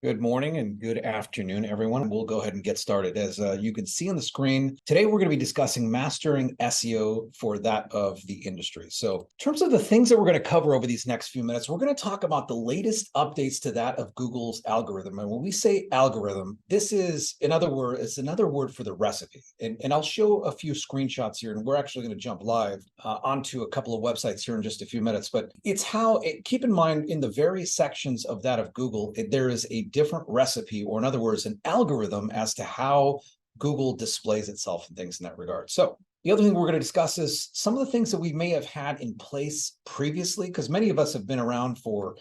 Good morning and good afternoon, everyone. We'll go ahead and get started. As you can see on the screen, today we're going to be discussing mastering SEO for that of the industry. So in terms of the things that we're going to cover over these next few minutes, we're going to talk about the latest updates to that of Google's algorithm. And when we say algorithm, this is, in other words, it's another word for the recipe. And I'll show a few screenshots here, and we're actually going to jump live onto a couple of websites here in just a few minutes. But it's how, keep in mind, in the various sections of that of Google, there is a different recipe, or in other words, an algorithm as to how Google displays itself and things in that regard. So the other thing we're going to discuss is some of the things that we may have had in place previously, because many of us have been around for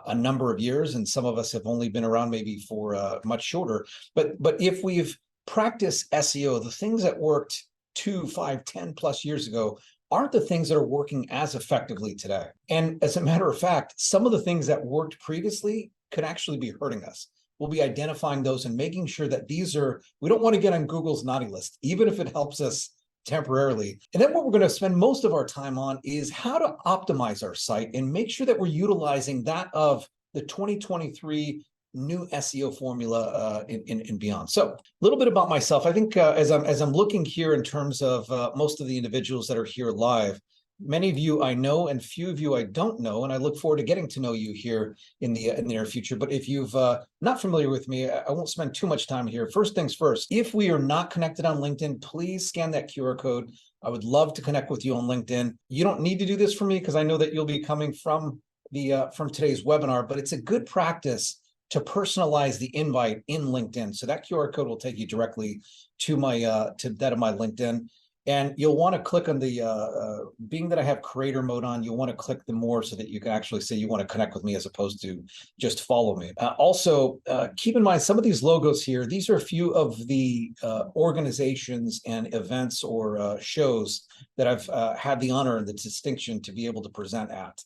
a number of years, and some of us have only been around maybe for much shorter. But if we've practiced SEO, the things that worked 2, 5, 10 plus years ago aren't the things that are working as effectively today. And as a matter of fact, some of the things that worked previously could actually be hurting us. We'll be identifying those and making sure that we don't want to get on Google's naughty list, even if it helps us temporarily. And then what we're going to spend most of our time on is how to optimize our site and make sure that we're utilizing that of the 2023 new SEO formula and beyond. So a little bit about myself. I think as I'm looking here in terms of most of the individuals that are here live, many of you I know and few of you I don't know, and I look forward to getting to know you here in the near future. But if you've not familiar with me, I won't spend too much time here. First things first, if we are not connected on LinkedIn, please scan that QR code. I would love to connect with you on LinkedIn. You don't need to do this for me because I know that you'll be coming from today's webinar, but it's a good practice to personalize the invite in LinkedIn. So that QR code will take you directly to that of my LinkedIn. And you'll want to click on the, being that I have creator mode on, you'll want to click the more so that you can actually say you want to connect with me as opposed to just follow me. Also, keep in mind some of these logos here, these are a few of the organizations and events or shows that I've had the honor and the distinction to be able to present at.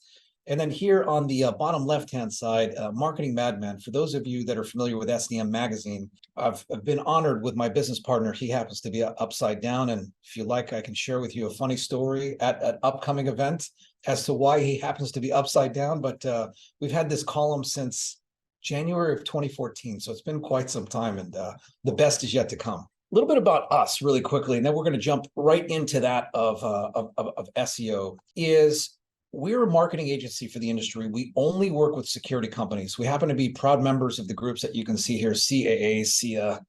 And then here on the bottom left-hand side, Marketing Madman. For those of you that are familiar with SDM Magazine, I've been honored with my business partner. He happens to be upside down. And if you like, I can share with you a funny story at an upcoming event as to why he happens to be upside down. But we've had this column since January of 2014. So it's been quite some time, and the best is yet to come. A little bit about us really quickly, and then we're going to jump right into that of SEO is we're a marketing agency for the industry. We only work with security companies. We happen to be proud members of the groups that you can see here: CAA, CIA,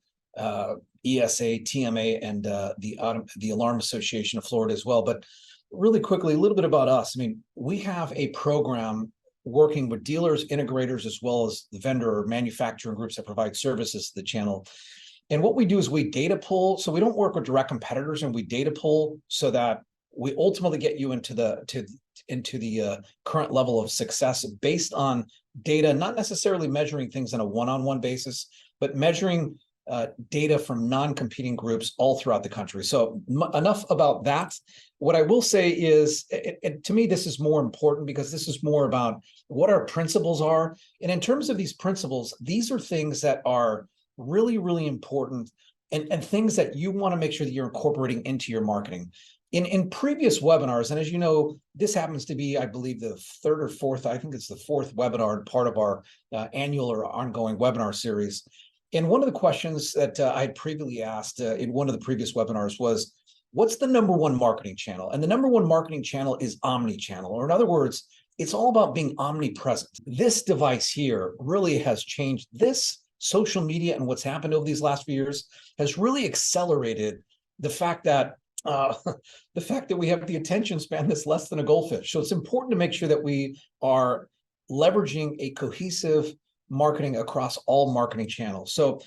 ESA, TMA, and the Alarm Association of Florida as well. But really quickly, a little bit about us. I mean, we have a program working with dealers, integrators, as well as the vendor or manufacturing groups that provide services to the channel. And what we do is we data pull. So we don't work with direct competitors, and we data pull so that we ultimately get you into the current level of success based on data, not necessarily measuring things on a one-on-one basis, but measuring data from non-competing groups all throughout the country. So enough about that. What I will say is, to me, this is more important because this is more about what our principles are. And in terms of these principles, these are things that are really, really important and things that you want to make sure that you're incorporating into your marketing. In previous webinars, and as you know, this happens to be, I believe, the third or fourth, I think it's the fourth webinar, part of our annual or ongoing webinar series. And one of the questions that I had previously asked in one of the previous webinars was, what's the number one marketing channel? And the number one marketing channel is omni-channel, or in other words, it's all about being omnipresent. This device here really has changed. This social media and what's happened over these last few years has really accelerated the fact that we have the attention span that's less than a goldfish. So it's important to make sure that we are leveraging a cohesive marketing across all marketing channels. So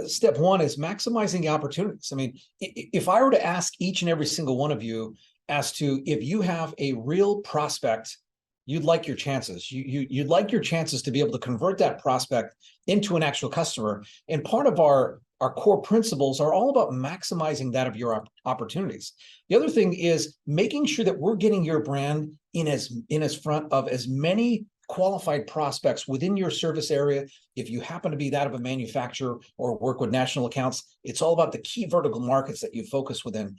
step one is maximizing the opportunities. I mean, if I were to ask each and every single one of you as to if you have a real prospect, you'd like your chances. You'd like your chances to be able to convert that prospect into an actual customer. And part of our core principles are all about maximizing that of your opportunities. The other thing is making sure that we're getting your brand in as front of as many qualified prospects within your service area. If you happen to be that of a manufacturer or work with national accounts, it's all about the key vertical markets that you focus within.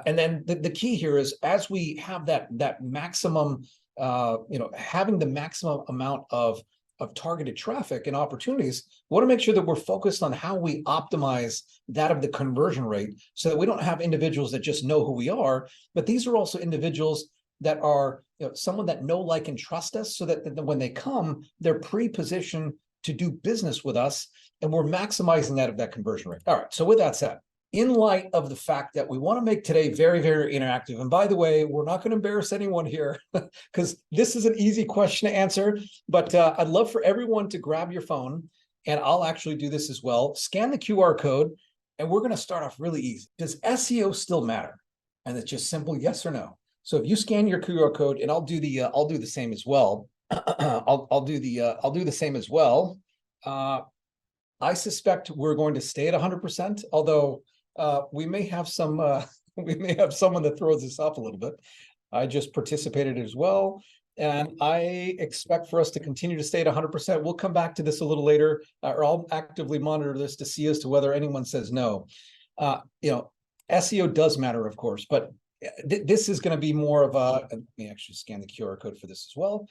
And then the key here is, as we have that maximum, having the maximum amount of of targeted traffic and opportunities, we want to make sure that we're focused on how we optimize that of the conversion rate so that we don't have individuals that just know who we are, but these are also individuals that are, someone that know, like, and trust us, so that when they come, they're pre-positioned to do business with us, and we're maximizing that conversion rate. All right, so with that said, in light of the fact that we want to make today very, very interactive, and by the way, we're not going to embarrass anyone here because this is an easy question to answer, but I'd love for everyone to grab your phone, and I'll actually do this as well. Scan the QR code, and we're going to start off really easy. Does SEO still matter? And it's just simple yes or no. So if you scan your QR code, and I'll do the same as well. I'll do the same as well. I suspect we're going to stay at 100%, although we may have some we may have someone that throws this off a little bit. I just participated as well, and I expect for us to continue to stay at 100%. We'll come back to this a little later, or I'll actively monitor this to see as to whether anyone says no. SEO does matter, of course, but this is going to be more of a, let me actually scan the QR code for this as well.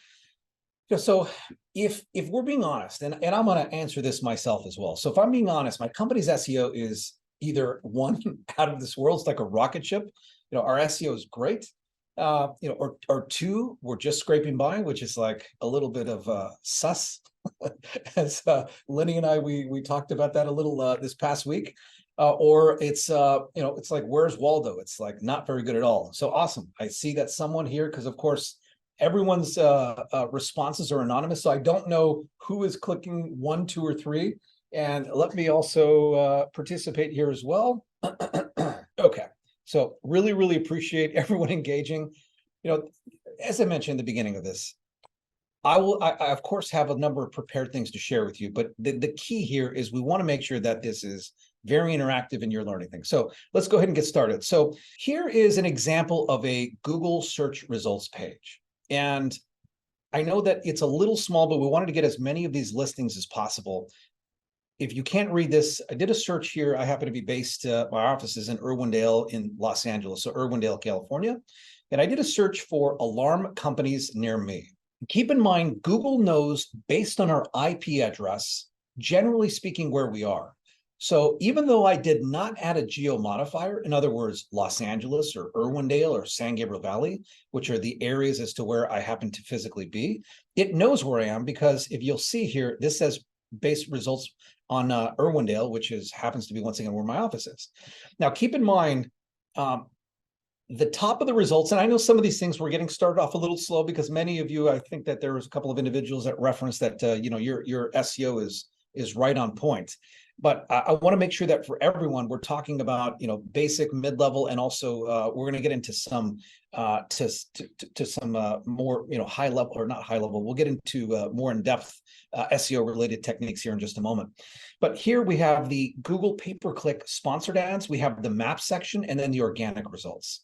So if we're being honest, and I'm going to answer this myself as well. So if I'm being honest, my company's SEO is either one, out of this world, it's like a rocket ship. Our SEO is great. Or two, we're just scraping by, which is like a little bit of sus. As Lenny and I, we talked about that a little this past week. Or it's it's like, where's Waldo? It's like not very good at all. So awesome. I see that someone here, because of course everyone's responses are anonymous, so I don't know who is clicking 1, 2, or 3. And let me also participate here as well. Okay, so really, really appreciate everyone engaging. As I mentioned at the beginning of this, I of course have a number of prepared things to share with you, but the key here is we want to make sure that this is very interactive and you're learning things. So let's go ahead and get started. So here is an example of a Google search results page. And I know that it's a little small, but we wanted to get as many of these listings as possible. If you can't read this, I did a search here. I happen to be based, my office is in Irwindale in Los Angeles, so Irwindale, California. And I did a search for alarm companies near me. Keep in mind, Google knows, based on our IP address, generally speaking, where we are. So even though I did not add a geo modifier, in other words, Los Angeles or Irwindale or San Gabriel Valley, which are the areas as to where I happen to physically be, it knows where I am, because if you'll see here, this says base results on Irwindale, which happens to be, once again, where my office is. Now, keep in mind, the top of the results, and I know some of these things we're getting started off a little slow, because many of you, I think that there was a couple of individuals that referenced that your SEO is right on point. But I want to make sure that for everyone, we're talking about basic, mid-level, and also we're going to get into some to some more high level, or not high level. We'll get into more in-depth SEO related techniques here in just a moment. But here we have the Google pay-per-click sponsored ads, we have the map section, and then the organic results.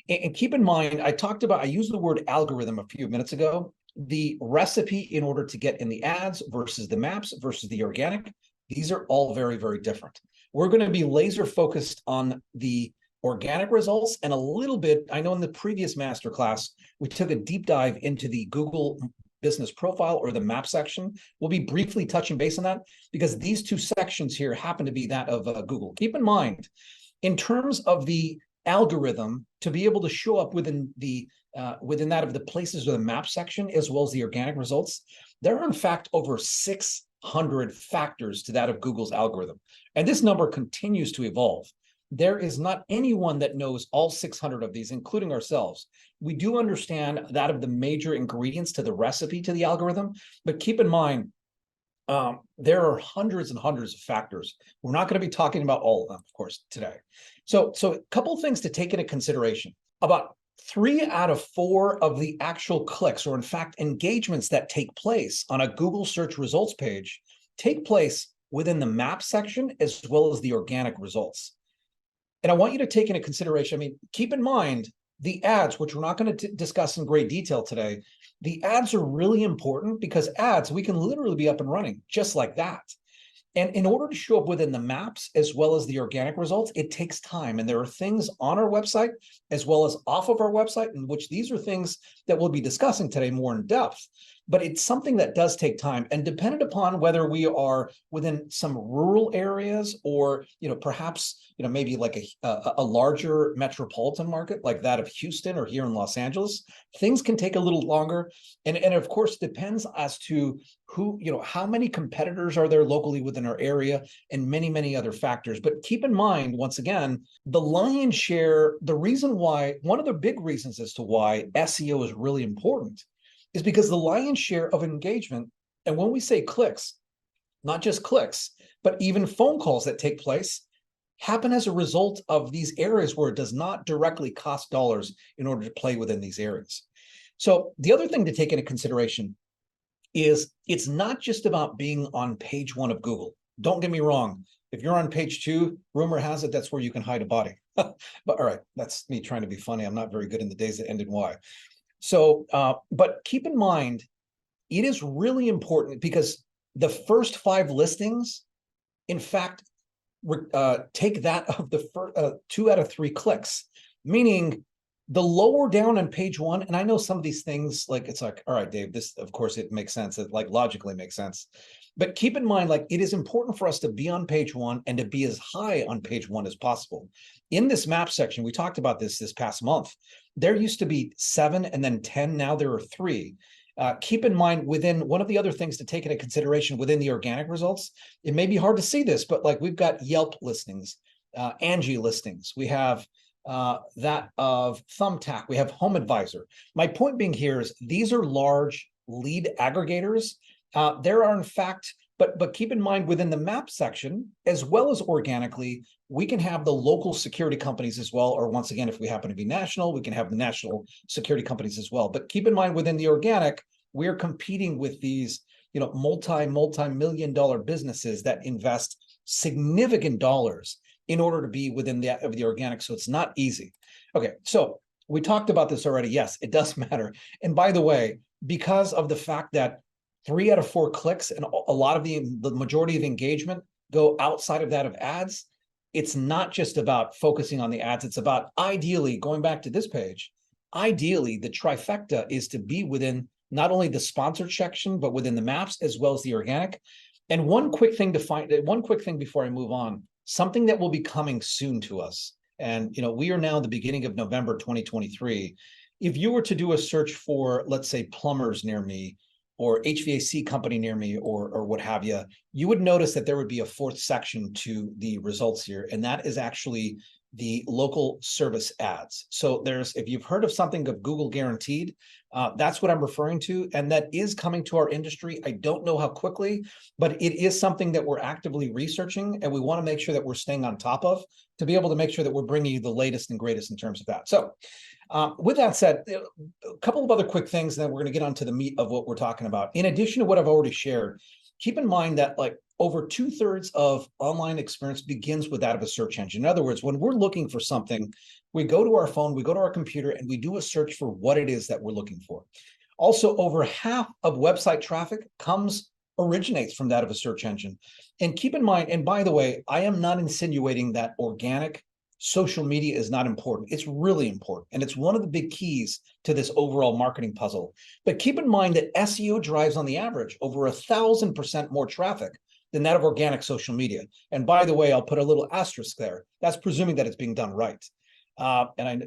And keep in mind, I used the word algorithm a few minutes ago. The recipe in order to get in the ads versus the maps versus the organic, these are all very, very different. We're going to be laser focused on the organic results, and a little bit, I know in the previous masterclass, we took a deep dive into the Google business profile or the map section. We'll be briefly touching base on that, because these two sections here happen to be that of Google. Keep in mind, in terms of the algorithm, to be able to show up within that of the places or the map section, as well as the organic results, there are in fact over 600 factors to that of Google's algorithm. And this number continues to evolve. There is not anyone that knows all 600 of these, including ourselves. We do understand that of the major ingredients to the recipe to the algorithm, but keep in mind, there are hundreds and hundreds of factors. We're not going to be talking about all of them, of course, today. So a couple of things to take into consideration. About 3 out of 4 of the actual clicks, or in fact engagements that take place on a Google search results page, take place within the map section as well as the organic results. And I want you to take into consideration, keep in mind, the ads, which we're not going to discuss in great detail today, the ads are really important, because ads, we can literally be up and running just like that. And in order to show up within the maps as well as the organic results, it takes time. And there are things on our website as well as off of our website, in which these are things that we'll be discussing today more in depth. but it's something that does take time, and dependent upon whether we are within some rural areas or, perhaps, maybe like a larger metropolitan market like that of Houston or here in Los Angeles, things can take a little longer. And of course depends as to who, how many competitors are there locally within our area, and many, many other factors. But keep in mind, once again, the lion's share, the reason why, one of the big reasons as to why SEO is really important is because the lion's share of engagement, and when we say clicks, not just clicks, but even phone calls that take place, happen as a result of these areas where it does not directly cost dollars in order to play within these areas. So the other thing to take into consideration is it's not just about being on page 1 of Google. Don't get me wrong. If you're on page 2, rumor has it that's where you can hide a body. But all right, that's me trying to be funny. I'm not very good in the days that end in Y. So, but keep in mind, it is really important because the first 5 listings, in fact, take that of the first 2 out of 3 clicks, meaning the lower down on page 1. And I know some of these things, like, it's like, all right, Dave, this, of course, it makes sense. It like logically makes sense. But keep in mind, like, it is important for us to be on page 1 and to be as high on page 1 as possible. In this map section, we talked about this past month. There used to be 7 and then 10. Now there are 3. Keep in mind, within one of the other things to take into consideration within the organic results, it may be hard to see this, but like we've got Yelp listings, Angie listings, we have that of Thumbtack, we have Home Advisor. My point being here is these are large lead aggregators. There are, in fact, but keep in mind, within the map section, as well as organically, we can have the local security companies as well. Or once again, if we happen to be national, we can have the national security companies as well. But keep in mind, within the organic, we're competing with these, multi-million dollar businesses that invest significant dollars in order to be within the organic. So it's not easy. Okay, so we talked about this already. Yes, it does matter. And by the way, because of the fact that 3 out of 4 clicks and a lot of the majority of engagement go outside of that of ads, it's not just about focusing on the ads. It's about, ideally, going back to this page, ideally the trifecta is to be within not only the sponsored section, but within the maps as well as the organic. And one quick thing before I move on, something that will be coming soon to us. And we are now the beginning of November 2023. If you were to do a search for, let's say, plumbers near me, or HVAC company near me, or what have you, you would notice that there would be a 4th section to the results here, and that is actually the local service ads. So if you've heard of something of Google Guaranteed, that's what I'm referring to, and that is coming to our industry. I don't know how quickly, but it is something that we're actively researching, and we want to make sure that we're staying on top of to be able to make sure that we're bringing you the latest and greatest in terms of that. So with that said, a couple of other quick things, and then we're going to get onto the meat of what we're talking about. In addition to what I've already shared, keep in mind that like over 2/3 of online experience begins with that of a search engine. In other words, when we're looking for something, we go to our phone, we go to our computer, and we do a search for what it is that we're looking for. Also, over half of website traffic originates from that of a search engine. And keep in mind, and by the way, I am not insinuating that organic social media is not important. It's really important. And it's one of the big keys to this overall marketing puzzle. But keep in mind that SEO drives on the average over 1,000% more traffic than that of organic social media. And by the way, I'll put a little asterisk there. That's presuming that it's being done right.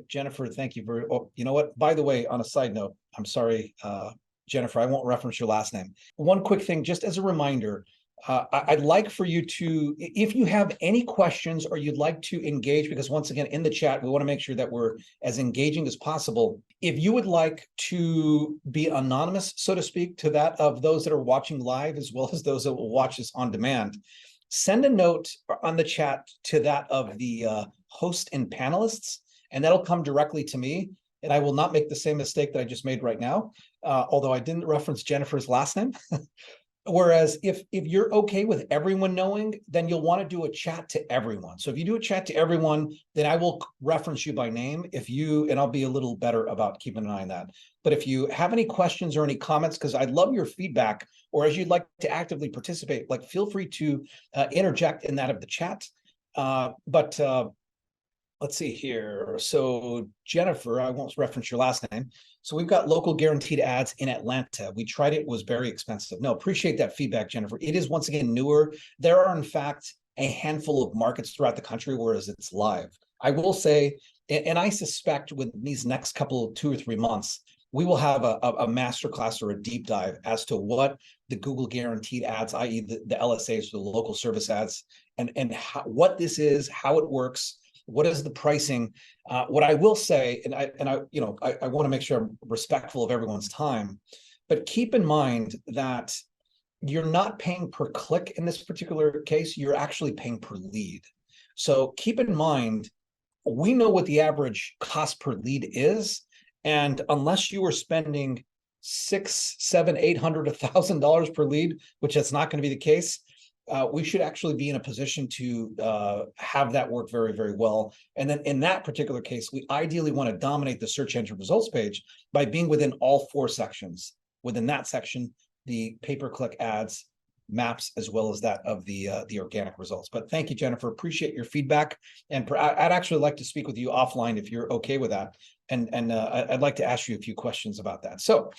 Jennifer, thank you very, you know what? By the way, on a side note, I'm sorry, Jennifer, I won't reference your last name. One quick thing, just as a reminder, I'd like for you to, if you have any questions or you'd like to engage, because once again, in the chat, we want to make sure that we're as engaging as possible. If you would like to be anonymous, so to speak, to that of those that are watching live, as well as those that will watch this on demand, send a note on the chat to that of the host and panelists, and that'll come directly to me. And I will not make the same mistake that I just made right now, although I didn't reference Jennifer's last name. Whereas if you're okay with everyone knowing, then you'll want to do a chat to everyone. So if you do a chat to everyone, then I will reference you by name and I'll be a little better about keeping an eye on that. But if you have any questions or any comments, because I'd love your feedback, or as you'd like to actively participate, like feel free to interject in that of the chat. let's see here. So Jennifer, I won't reference your last name. So we've got local guaranteed ads in Atlanta. We tried it, was very expensive. No, appreciate that feedback, Jennifer. It is once again newer. There are in fact a handful of markets throughout the country where it's live. I will say, and I suspect with these next couple, 2 or 3 months, we will have a masterclass or a deep dive as to what the Google guaranteed ads, i.e. the LSAs, the local service ads, and what this is, how it works, what is the pricing. What I will say, and I want to make sure I'm respectful of everyone's time, but keep in mind that you're not paying per click in this particular case, you're actually paying per lead. So keep in mind, we know what the average cost per lead is. And unless you are spending $600, $700, $800, $1,000 per lead, which that's not going to be the case, we should actually be in a position to have that work very, very well. And then in that particular case, we ideally want to dominate the search engine results page by being within all 4 sections. Within that section, the pay-per-click ads, maps, as well as that of the organic results. But thank you, Jennifer. Appreciate your feedback. And I'd actually like to speak with you offline if you're okay with that. And I'd like to ask you a few questions about that. So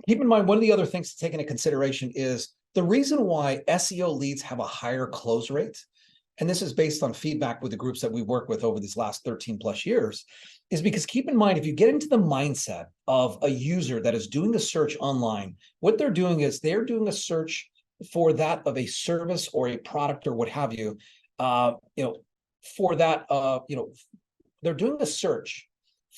keep in mind, one of the other things to take into consideration is the reason why SEO leads have a higher close rate, and this is based on feedback with the groups that we work with over these last 13 plus years, is because keep in mind, if you get into the mindset of a user that is doing a search online, what they're doing is they're doing a search for that of a service or a product or what have you, for that, they're doing a search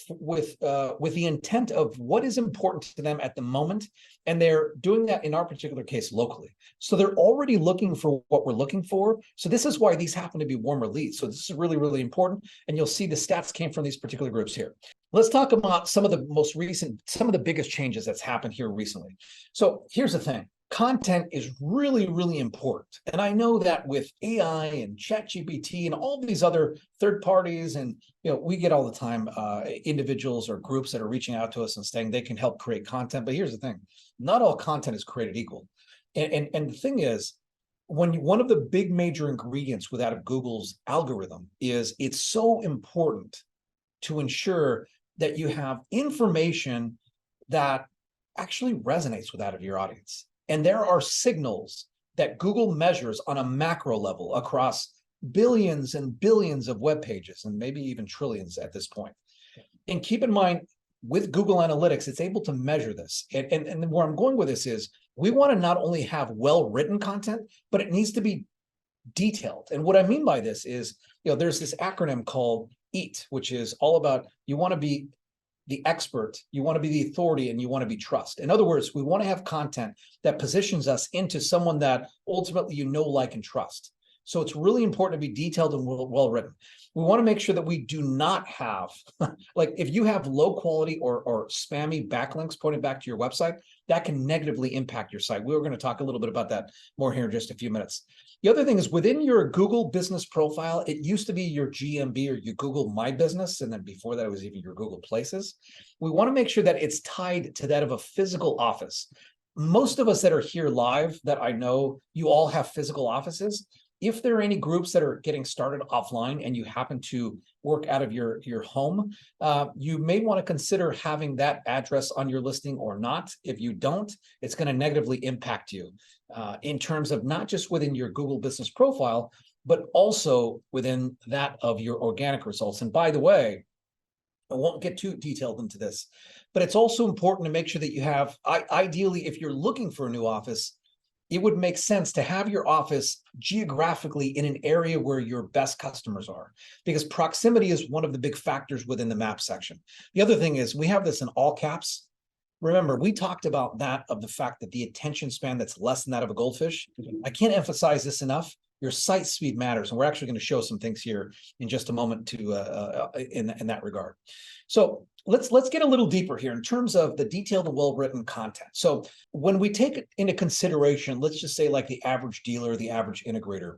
with the intent of what is important to them at the moment, and they're doing that in our particular case locally. So they're already looking for what we're looking for. So this is why these happen to be warmer leads. So this is really, really important, and you'll see the stats came from these particular groups here. Let's talk about some of the biggest changes that's happened here recently. So here's the thing. Content is really, really important. And I know that with AI and ChatGPT and all these other third parties, and we get all the time individuals or groups that are reaching out to us and saying they can help create content. But here's the thing, not all content is created equal. And the thing is, one of the big major ingredients out of Google's algorithm is it's so important to ensure that you have information that actually resonates with that of your audience. And there are signals that Google measures on a macro level across billions and billions of web pages, and maybe even trillions at this point. And keep in mind, with Google Analytics, it's able to measure this. And where I'm going with this is, we want to not only have well-written content, but it needs to be detailed. And what I mean by this is, there's this acronym called EAT, which is all about, you want to be the expert, you want to be the authority, and you want to be trust. In other words, we want to have content that positions us into someone that ultimately like, and trust. So it's really important to be detailed and well written. We want to make sure that we do not have, like if you have low quality or spammy backlinks pointing back to your website, that can negatively impact your site. We're going to talk a little bit about that more here in just a few minutes. The other thing is, within your Google business profile, it used to be your GMB or your Google My Business, and then before that it was even your Google Places. We want to make sure that it's tied to that of a physical office. Most of us that are here live, that I know, you all have physical offices. If there are any groups that are getting started offline and you happen to work out of your home, you may want to consider having that address on your listing or not. If you don't, it's going to negatively impact you in terms of not just within your Google business profile, but also within that of your organic results. And by the way, I won't get too detailed into this, but it's also important to make sure that you have, ideally, if you're looking for a new office, it would make sense to have your office geographically in an area where your best customers are, because proximity is one of the big factors within the map section. The other thing is, we have this in all caps. Remember, we talked about that, of the fact that the attention span that's less than that of a goldfish. I can't emphasize this enough. Your site speed matters, and we're actually going to show some things here in just a moment to in that regard. So let's get a little deeper here in terms of the detailed and well-written content. So when we take into consideration, let's just say like the average dealer, the average integrator,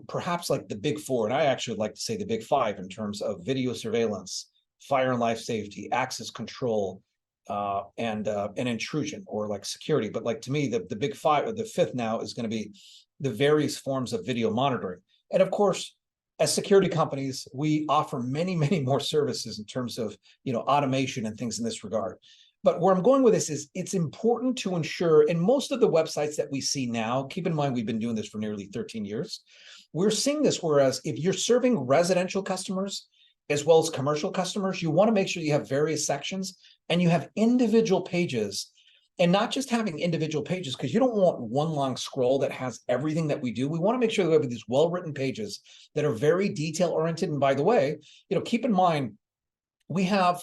perhaps like the big 4, and I actually like to say the big 5 in terms of video surveillance, fire and life safety, access control, and intrusion, or like security. But like, to me, the big 5, or the 5th now, is going to be the various forms of video monitoring. And of course, as security companies, we offer many, many more services in terms of, automation and things in this regard. But where I'm going with this is it's important to ensure, and most of the websites that we see now, keep in mind, we've been doing this for nearly 13 years. We're seeing this, whereas if you're serving residential customers as well as commercial customers, you want to make sure you have various sections and you have individual pages, and not just having individual pages, because you don't want one long scroll that has everything that we do. We want to make sure that we have these well-written pages that are very detail-oriented. And by the way, keep in mind, we have,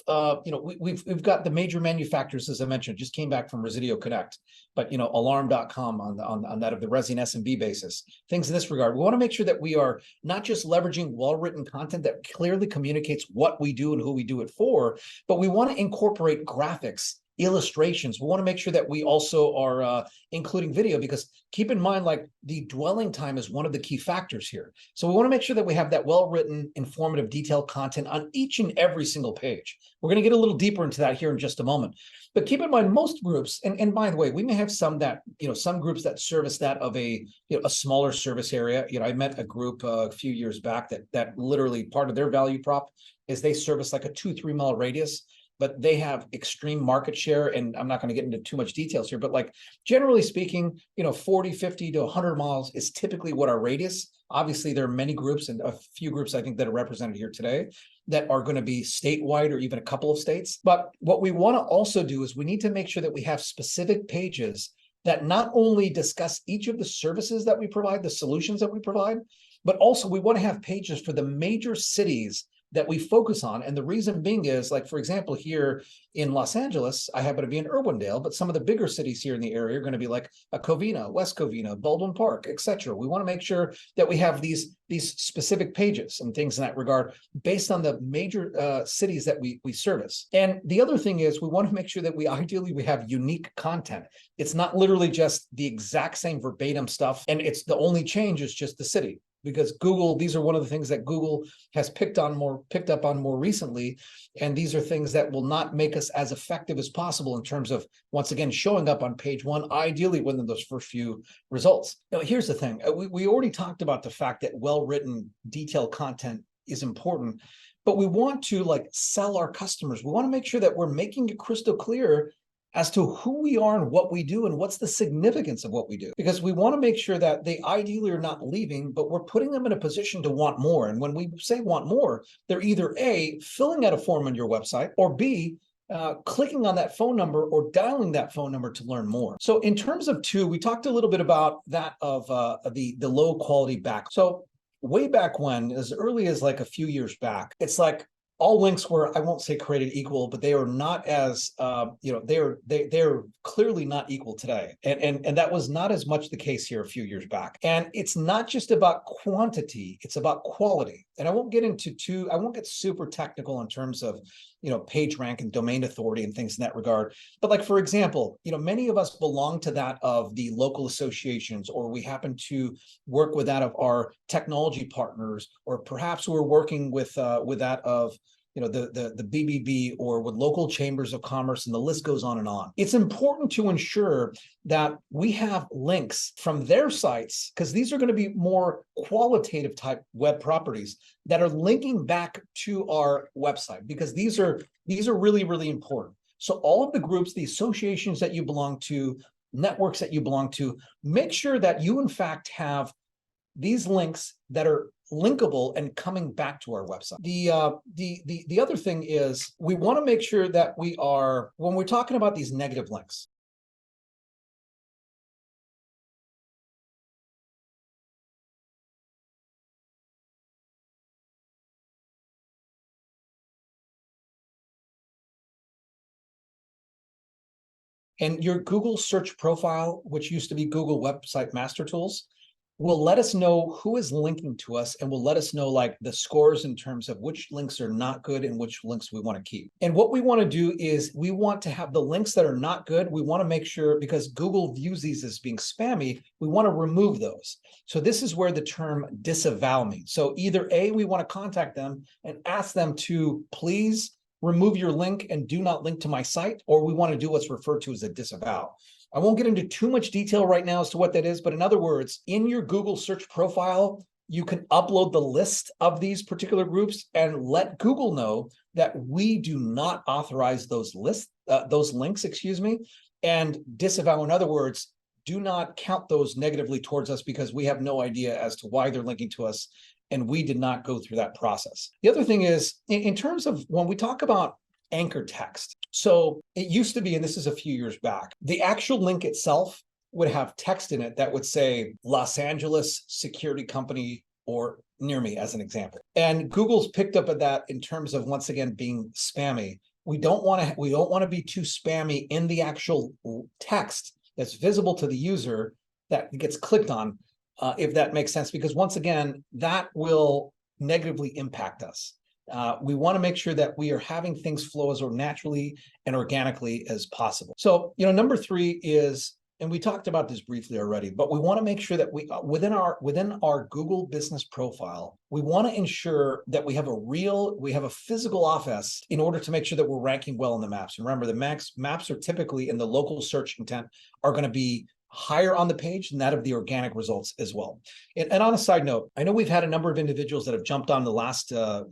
we've got the major manufacturers, as I mentioned, just came back from Residio Connect, but, alarm.com on that of the Resi and SMB basis, things in this regard. We want to make sure that we are not just leveraging well-written content that clearly communicates what we do and who we do it for, but we want to incorporate graphics, illustrations. We want to make sure that we also are including video, because keep in mind, like, the dwelling time is one of the key factors here. So we want to make sure that we have that well-written, informative, detailed content on each and every single page. We're going to get a little deeper into that here in just a moment. But keep in mind, most groups, and by the way, we may have some that, some groups that service that of a smaller service area. I met a group a few years back that literally part of their value prop is they service like a 2-3 mile radius, but they have extreme market share. And I'm not going to get into too much details here, but like, generally speaking, 40, 50 to 100 miles is typically what our radius. Obviously, there are many groups, and a few groups I think that are represented here today that are going to be statewide or even a couple of states. But what we want to also do is we need to make sure that we have specific pages that not only discuss each of the services that we provide, the solutions that we provide, but also we want to have pages for the major cities that we focus on. And the reason being is, like, for example, here in Los Angeles, I happen to be in Irwindale, but some of the bigger cities here in the area are going to be like a Covina, West Covina, Baldwin Park, etc. We want to make sure that we have these specific pages and things in that regard based on the major cities that we service. And the other thing is, we want to make sure that we have unique content. It's not literally just the exact same verbatim stuff, and it's the only change is just the city. Because Google, these are one of the things that Google has picked up on more recently. And these are things that will not make us as effective as possible in terms of, once again, showing up on page one, ideally within those first few results. Now, here's the thing. We already talked about the fact that well-written, detailed content is important, but we want to sell our customers. We want to make sure that we're making it crystal clear as to who we are and what we do and what's the significance of what we do. Because we want to make sure that they ideally are not leaving, but we're putting them in a position to want more. And when we say want more, they're either A, filling out a form on your website, or B, clicking on that phone number or dialing that phone number to learn more. So in terms of two, we talked a little bit about that of the low quality back. So way back when, as early as like a few years back, it's like all links were, I won't say created equal, but they are not as, they're clearly not equal today. And that was not as much the case here a few years back. And it's not just about quantity, it's about quality. And I won't get super technical in terms of, page rank and domain authority and things in that regard. But like, for example, many of us belong to that of the local associations, or we happen to work with that of our technology partners, or perhaps we're working with that of the BBB, or with local chambers of commerce, and the list goes on and on. It's important to ensure that we have links from their sites, because these are going to be more qualitative type web properties that are linking back to our website, because these are really, really important. So all of the groups, the associations that you belong to, networks that you belong to, make sure that you in fact have these links that are linkable and coming back to our website. The other thing is, we want to make sure that we are, when we're talking about these negative links, and your Google search profile, which used to be Google Website Master Tools, will let us know who is linking to us, and will let us know like the scores in terms of which links are not good and which links we want to keep. And what we want to do is, we want to have the links that are not good. We want to make sure, because Google views these as being spammy, we want to remove those. So this is where the term disavow means. So either A, we want to contact them and ask them to please remove your link and do not link to my site, or we want to do what's referred to as a disavow. I won't get into too much detail right now as to what that is, but in other words, in your Google search profile, you can upload the list of these particular groups and let Google know that we do not authorize those links, and disavow. In other words, do not count those negatively towards us because we have no idea as to why they're linking to us, and we did not go through that process. The other thing is, in terms of when we talk about anchor text, so it used to be, and this is a few years back, the actual link itself would have text in it that would say Los Angeles security company or near me, as an example. And Google's picked up at that in terms of, once again, being spammy. We don't want to be too spammy in the actual text that's visible to the user that gets clicked on, if that makes sense, because once again, that will negatively impact us. We want to make sure that we are having things flow as naturally and organically as possible. So, number 3 is, and we talked about this briefly already, but we want to make sure that we, within our Google business profile, we want to ensure that we have a physical office in order to make sure that we're ranking well in the maps. And remember, the maps are typically in the local search intent are going to be higher on the page than that of the organic results as well. And on a side note, I know we've had a number of individuals that have jumped on the last 10,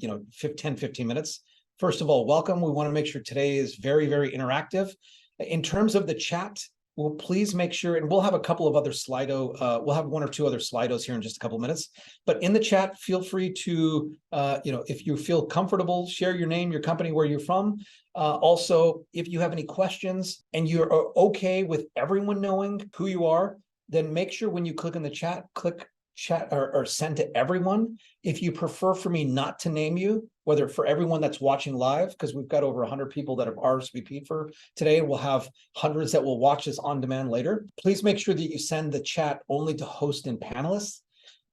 15 minutes. First of all, welcome. We want to make sure today is very, very interactive. In terms of the chat, well, please make sure, and we'll have a couple of other we'll have 1 or 2 other Slidos here in just a couple of minutes. But in the chat, feel free to, if you feel comfortable, share your name, your company, where you're from. Also, if you have any questions and you're okay with everyone knowing who you are, then make sure when you click in the chat, click chat or send to everyone. If you prefer for me not to name you, whether for everyone that's watching live, because we've got over 100 people that have RSVP'd for today, and we'll have hundreds that will watch this on demand later. Please make sure that you send the chat only to host and panelists.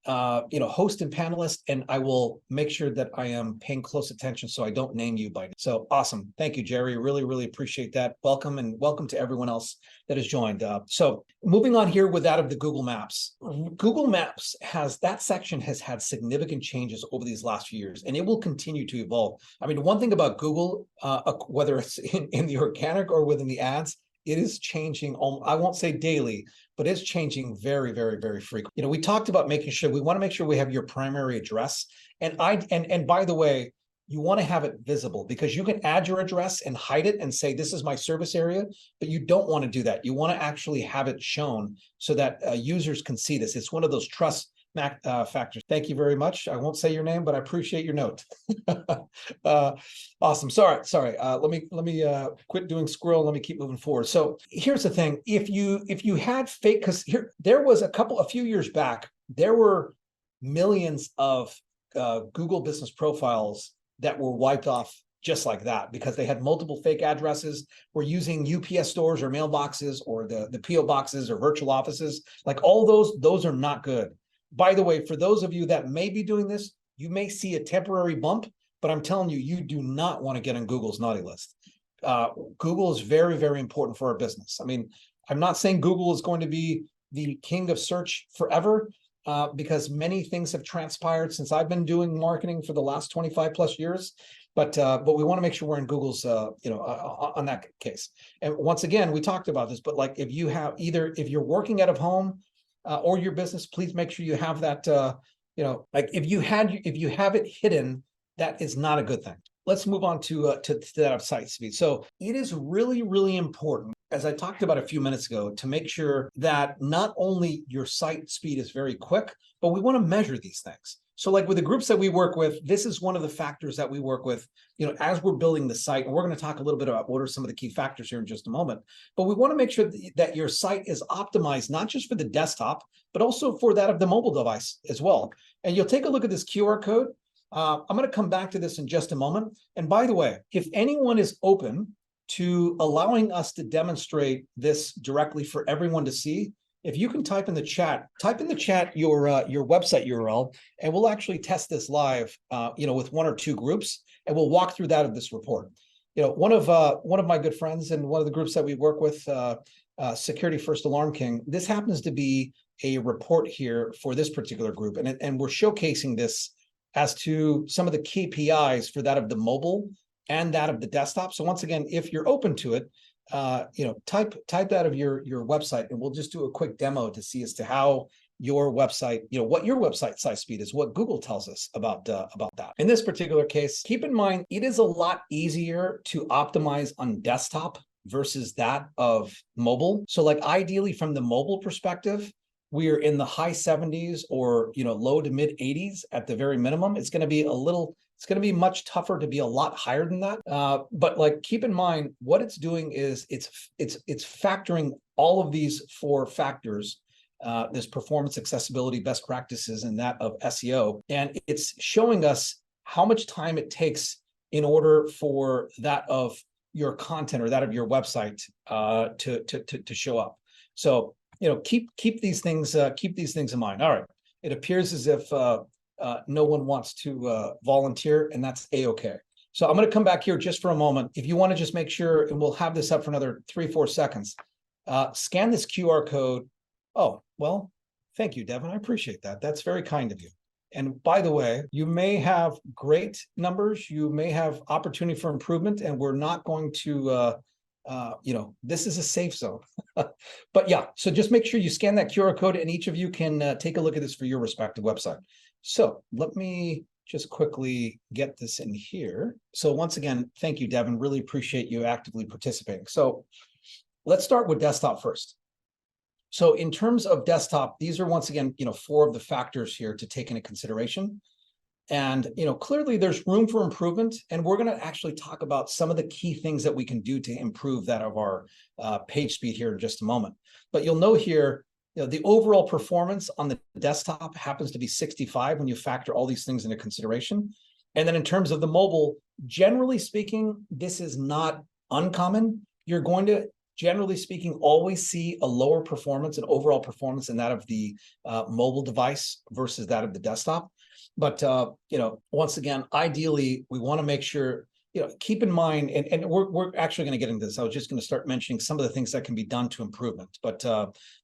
And I will make sure that I am paying close attention so I don't name you by name. So awesome. Thank you, Jerry. Really, really appreciate that. Welcome, and welcome to everyone else that has joined. So moving on here with that of the Google Maps. Google Maps that section has had significant changes over these last few years, and it will continue to evolve. I mean, one thing about Google, whether it's in the organic or within the ads, it is changing. I won't say daily, but it's changing very, very, very frequently. We talked about we want to make sure we have your primary address. And by the way, you want to have it visible, because you can add your address and hide it and say, this is my service area, but you don't want to do that. You want to actually have it shown so that users can see this. It's one of those trust factors. Thank you very much. I won't say your name, but I appreciate your note. Awesome. Sorry. Let me quit doing squirrel. Let me keep moving forward. So here's the thing: if you had fake, because there was a few years back, there were millions of Google business profiles that were wiped off just like that, because they had multiple fake addresses, were using UPS stores or mailboxes or the PO boxes or virtual offices. Like all those are not good. By the way, for those of you that may be doing this, you may see a temporary bump, but I'm telling you, you do not want to get on Google's naughty list. Google is very, very important for our business. I mean, I'm not saying Google is going to be the king of search forever, because many things have transpired since I've been doing marketing for the last 25 plus years. But we want to make sure we're in Google's, on that case. And once again, we talked about this, but like if you're working out of home, or your business, please make sure you have that, like if you have it hidden, that is not a good thing. Let's move on to that of site speed. So it is really, really important, as I talked about a few minutes ago, to make sure that not only your site speed is very quick, but we want to measure these things. So like with the groups that we work with, this is one of the factors that we work with, as we're building the site. And we're going to talk a little bit about what are some of the key factors here in just a moment. But we want to make sure that your site is optimized, not just for the desktop, but also for that of the mobile device as well. And you'll take a look at this QR code. I'm going to come back to this in just a moment. And by the way, if anyone is open to allowing us to demonstrate this directly for everyone to see, if you can type in the chat your website URL, and we'll actually test this live, with 1 or 2 groups, and we'll walk through that of this report. One of my good friends and one of the groups that we work with, Security First Alarm King, this happens to be a report here for this particular group, and we're showcasing this as to some of the KPIs for that of the mobile and that of the desktop. So once again, if you're open to it, type that of your website, and we'll just do a quick demo to see as to how your website, what your website size speed is, what Google tells us about that. In this particular case, keep in mind, it is a lot easier to optimize on desktop versus that of mobile. So like ideally from the mobile perspective, we're in the high 70s or low to mid 80s at the very minimum. It's going to be much tougher to be a lot higher than that. But like keep in mind what it's doing is it's factoring all of these four factors, this performance, accessibility, best practices, and that of SEO, and it's showing us how much time it takes in order for that of your content or that of your website to show up. So keep these things in mind. All right, it appears as if no one wants to volunteer, and that's a-okay. So I'm going to come back here just for a moment. If you want to just make sure, and we'll have this up for another 3-4 seconds, scan this QR code. Oh, well, thank you, Devin. I appreciate that. That's very kind of you. And by the way, you may have great numbers, you may have opportunity for improvement, and we're not going to, this is a safe zone. But yeah, so just make sure you scan that QR code, and each of you can take a look at this for your respective website. So let me just quickly get this in here. So once again, thank you, Devin. Really appreciate you actively participating. So let's start with desktop first. So in terms of desktop, these are once again, 4 of the factors here to take into consideration. And, clearly there's room for improvement. And we're going to actually talk about some of the key things that we can do to improve that of our page speed here in just a moment. But you'll know here, the overall performance on the desktop happens to be 65 when you factor all these things into consideration. And then in terms of the mobile, generally speaking, this is not uncommon. You're going to, generally speaking, always see a lower performance and overall performance in that of the mobile device versus that of the desktop. But, once again, ideally, we want to make sure, keep in mind, and we're actually going to get into this. I was just going to start mentioning some of the things that can be done to improvement. But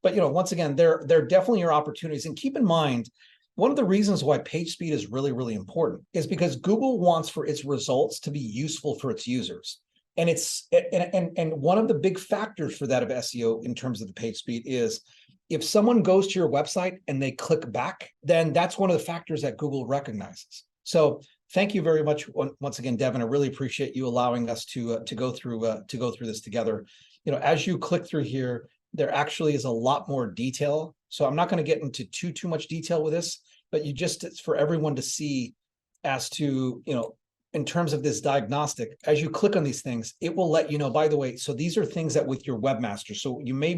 once again, there definitely are opportunities. And keep in mind, one of the reasons why page speed is really, really important is because Google wants for its results to be useful for its users. And and one of the big factors for that of SEO in terms of the page speed is if someone goes to your website and they click back, then that's one of the factors that Google recognizes. So thank you very much once again, Devin. I really appreciate you allowing us to go through this together. As you click through here, there actually is a lot more detail. So I'm not going to get into too much detail with this, but it's for everyone to see as to in terms of this diagnostic, as you click on these things, it will let you know, by the way, so these are things that with your webmaster. So you may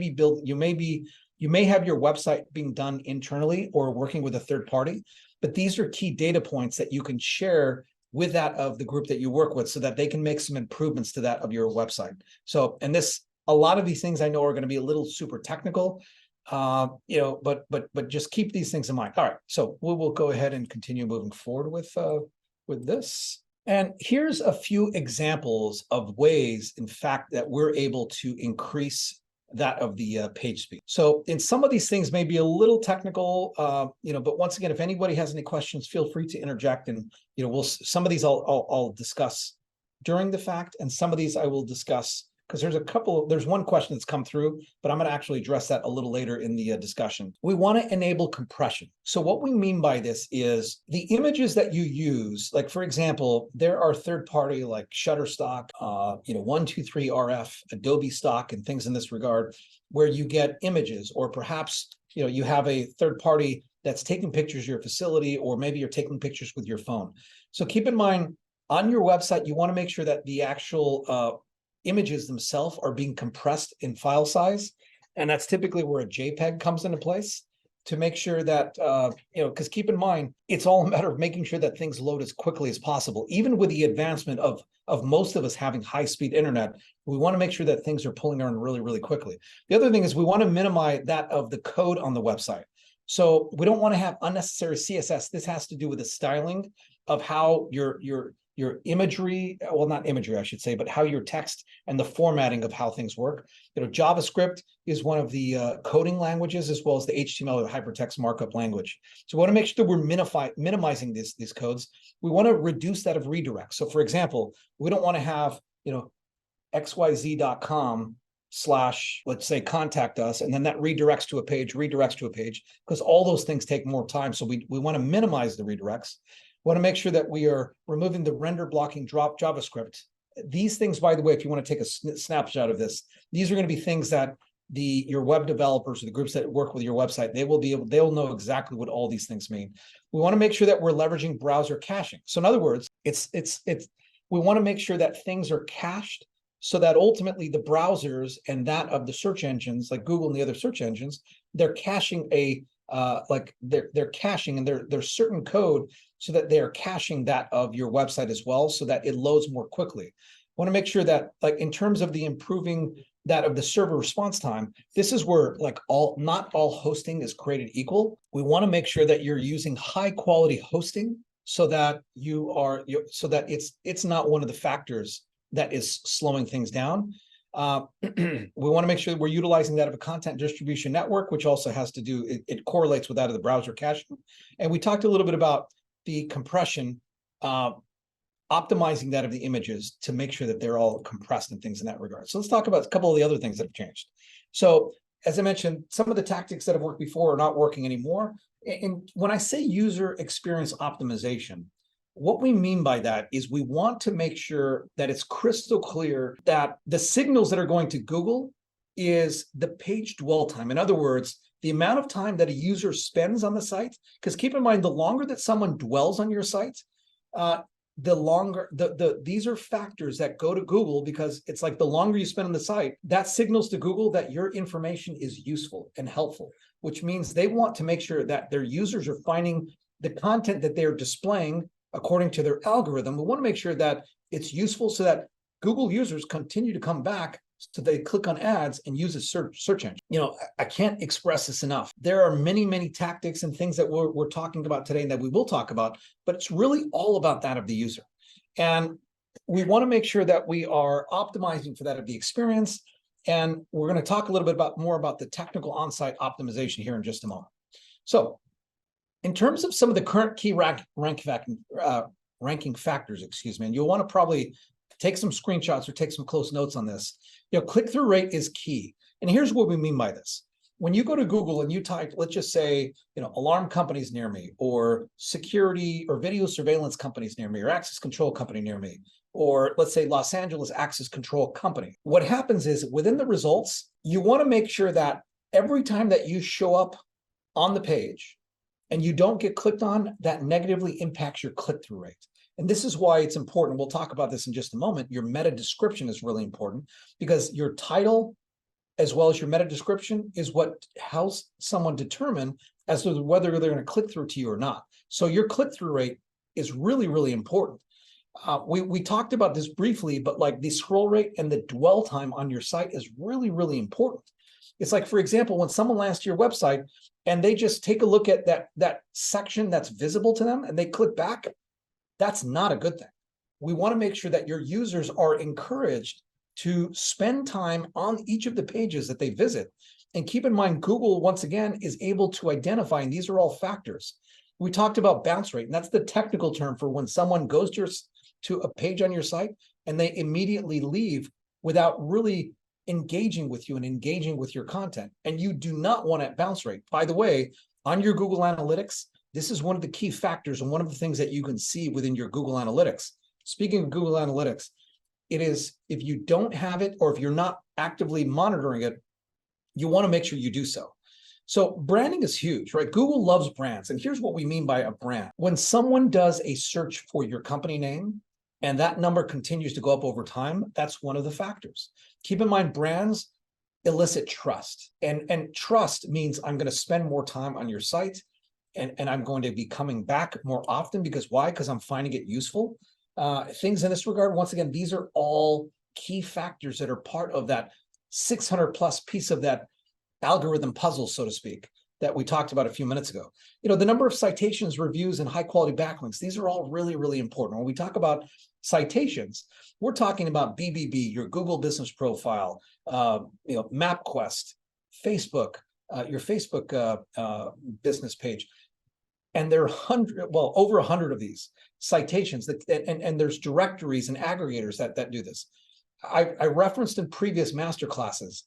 have your website being done internally or working with a third party, but these are key data points that you can share with that of the group that you work with so that they can make some improvements to that of your website. So, and a lot of these things I know are going to be a little super technical, but just keep these things in mind. All right, so we will go ahead and continue moving forward with this. And here's a few examples of ways, in fact, that we're able to increase that of the page speed. So in some of these things may be a little technical, but once again, if anybody has any questions, feel free to interject. And, some of these I'll discuss during the fact, and some of these I will discuss because there's one question that's come through, but I'm going to actually address that a little later in the discussion. We want to enable compression. So what we mean by this is the images that you use, like for example, there are third-party like Shutterstock, 123RF, Adobe Stock, and things in this regard, where you get images, or perhaps you have a third party that's taking pictures of your facility, or maybe you're taking pictures with your phone. So keep in mind, on your website, you want to make sure that the actual images themselves are being compressed in file size. And that's typically where a JPEG comes into place to make sure that, because keep in mind, it's all a matter of making sure that things load as quickly as possible. Even with the advancement of most of us having high-speed internet, we want to make sure that things are pulling on really, really quickly. The other thing is we want to minimize that of the code on the website. So we don't want to have unnecessary CSS. This has to do with the styling of how your imagery, well, not imagery, I should say, but how your text and the formatting of how things work. JavaScript is one of the coding languages, as well as the HTML or hypertext markup language. So we want to make sure that we're minimizing these codes. We want to reduce that of redirect. So for example, we don't want to have, xyz.com slash, let's say, contact us, and then that redirects to a page, because all those things take more time. So we want to minimize the redirects. We want to make sure that we are removing the render blocking drop JavaScript. These things, by the way, if you want to take a snapshot of this, these are going to be things that your web developers or the groups that work with your website, they'll know exactly what all these things mean. We want to make sure that we're leveraging browser caching. So in other words, we want to make sure that things are cached so that ultimately the browsers and that of the search engines like Google and the other search engines, they're caching they're caching, and there's certain code so that they're caching that of your website as well, so that it loads more quickly. I want to make sure that, like, in terms of the improving that of the server response time, this is where, like, not all hosting is created equal. We want to make sure that you're using high quality hosting so that it's not one of the factors that is slowing things down. We want to make sure that we're utilizing that of a content distribution network, which also has to do, it correlates with that of the browser caching. And we talked a little bit about the compression, optimizing that of the images to make sure that they're all compressed and things in that regard. So let's talk about a couple of the other things that have changed. So as I mentioned, some of the tactics that have worked before are not working anymore. And when I say user experience optimization, what we mean by that is we want to make sure that it's crystal clear that the signals that are going to Google is the page dwell time. In other words, the amount of time that a user spends on the site, because keep in mind, the longer that someone dwells on your site, the longer these are factors that go to Google, because it's like the longer you spend on the site, that signals to Google that your information is useful and helpful, which means they want to make sure that their users are finding the content that they're displaying according to their algorithm. We want to make sure that it's useful so that Google users continue to come back, so they click on ads and use a search engine. You know, I can't express this enough. There are many, many tactics and things that we're talking about today and that we will talk about, but it's really all about that of the user. And we want to make sure that we are optimizing for that of the experience. And we're going to talk a little bit more about the technical on-site optimization here in just a moment. So in terms of some of the current key ranking factors, and you'll want to probably take some screenshots or take some close notes on this. You know, click-through rate is key. And here's what we mean by this. When you go to Google and you type, let's just say, alarm companies near me, or security or video surveillance companies near me, or access control company near me, or let's say Los Angeles access control company. What happens is within the results, you want to make sure that every time that you show up on the page and you don't get clicked on, that negatively impacts your click-through rate. And this is why it's important. We'll talk about this in just a moment. Your meta description is really important, because your title as well as your meta description is what helps someone determine as to whether they're going to click through to you or not. So your click-through rate is really, really important. We talked about this briefly, but like the scroll rate and the dwell time on your site is really, really important. It's like, for example, when someone lands to your website and they just take a look at that section that's visible to them and they click back, that's not a good thing. We want to make sure that your users are encouraged to spend time on each of the pages that they visit. And keep in mind, Google, once again, is able to identify, and these are all factors. We talked about bounce rate, and that's the technical term for when someone goes to a page on your site and they immediately leave without really engaging with you and engaging with your content. And you do not want that bounce rate. By the way, on your Google Analytics, this is one of the key factors and one of the things that you can see within your Google Analytics. Speaking of Google Analytics, it is, if you don't have it or if you're not actively monitoring it, you want to make sure you do so. So branding is huge, right? Google loves brands. And here's what we mean by a brand. When someone does a search for your company name and that number continues to go up over time, that's one of the factors. Keep in mind, brands elicit trust. And trust means I'm going to spend more time on your site. And I'm going to be coming back more often, because why? Because I'm finding it useful. Things in this regard, once again, these are all key factors that are part of that 600 plus piece of that algorithm puzzle, so to speak, that we talked about a few minutes ago. The number of citations, reviews, and high quality backlinks, these are all really, really important. When we talk about citations, we're talking about BBB, your Google business profile, MapQuest, Facebook, your Facebook business page. And there are over 100 of these citations and there's directories and aggregators that do this. I referenced in previous master classes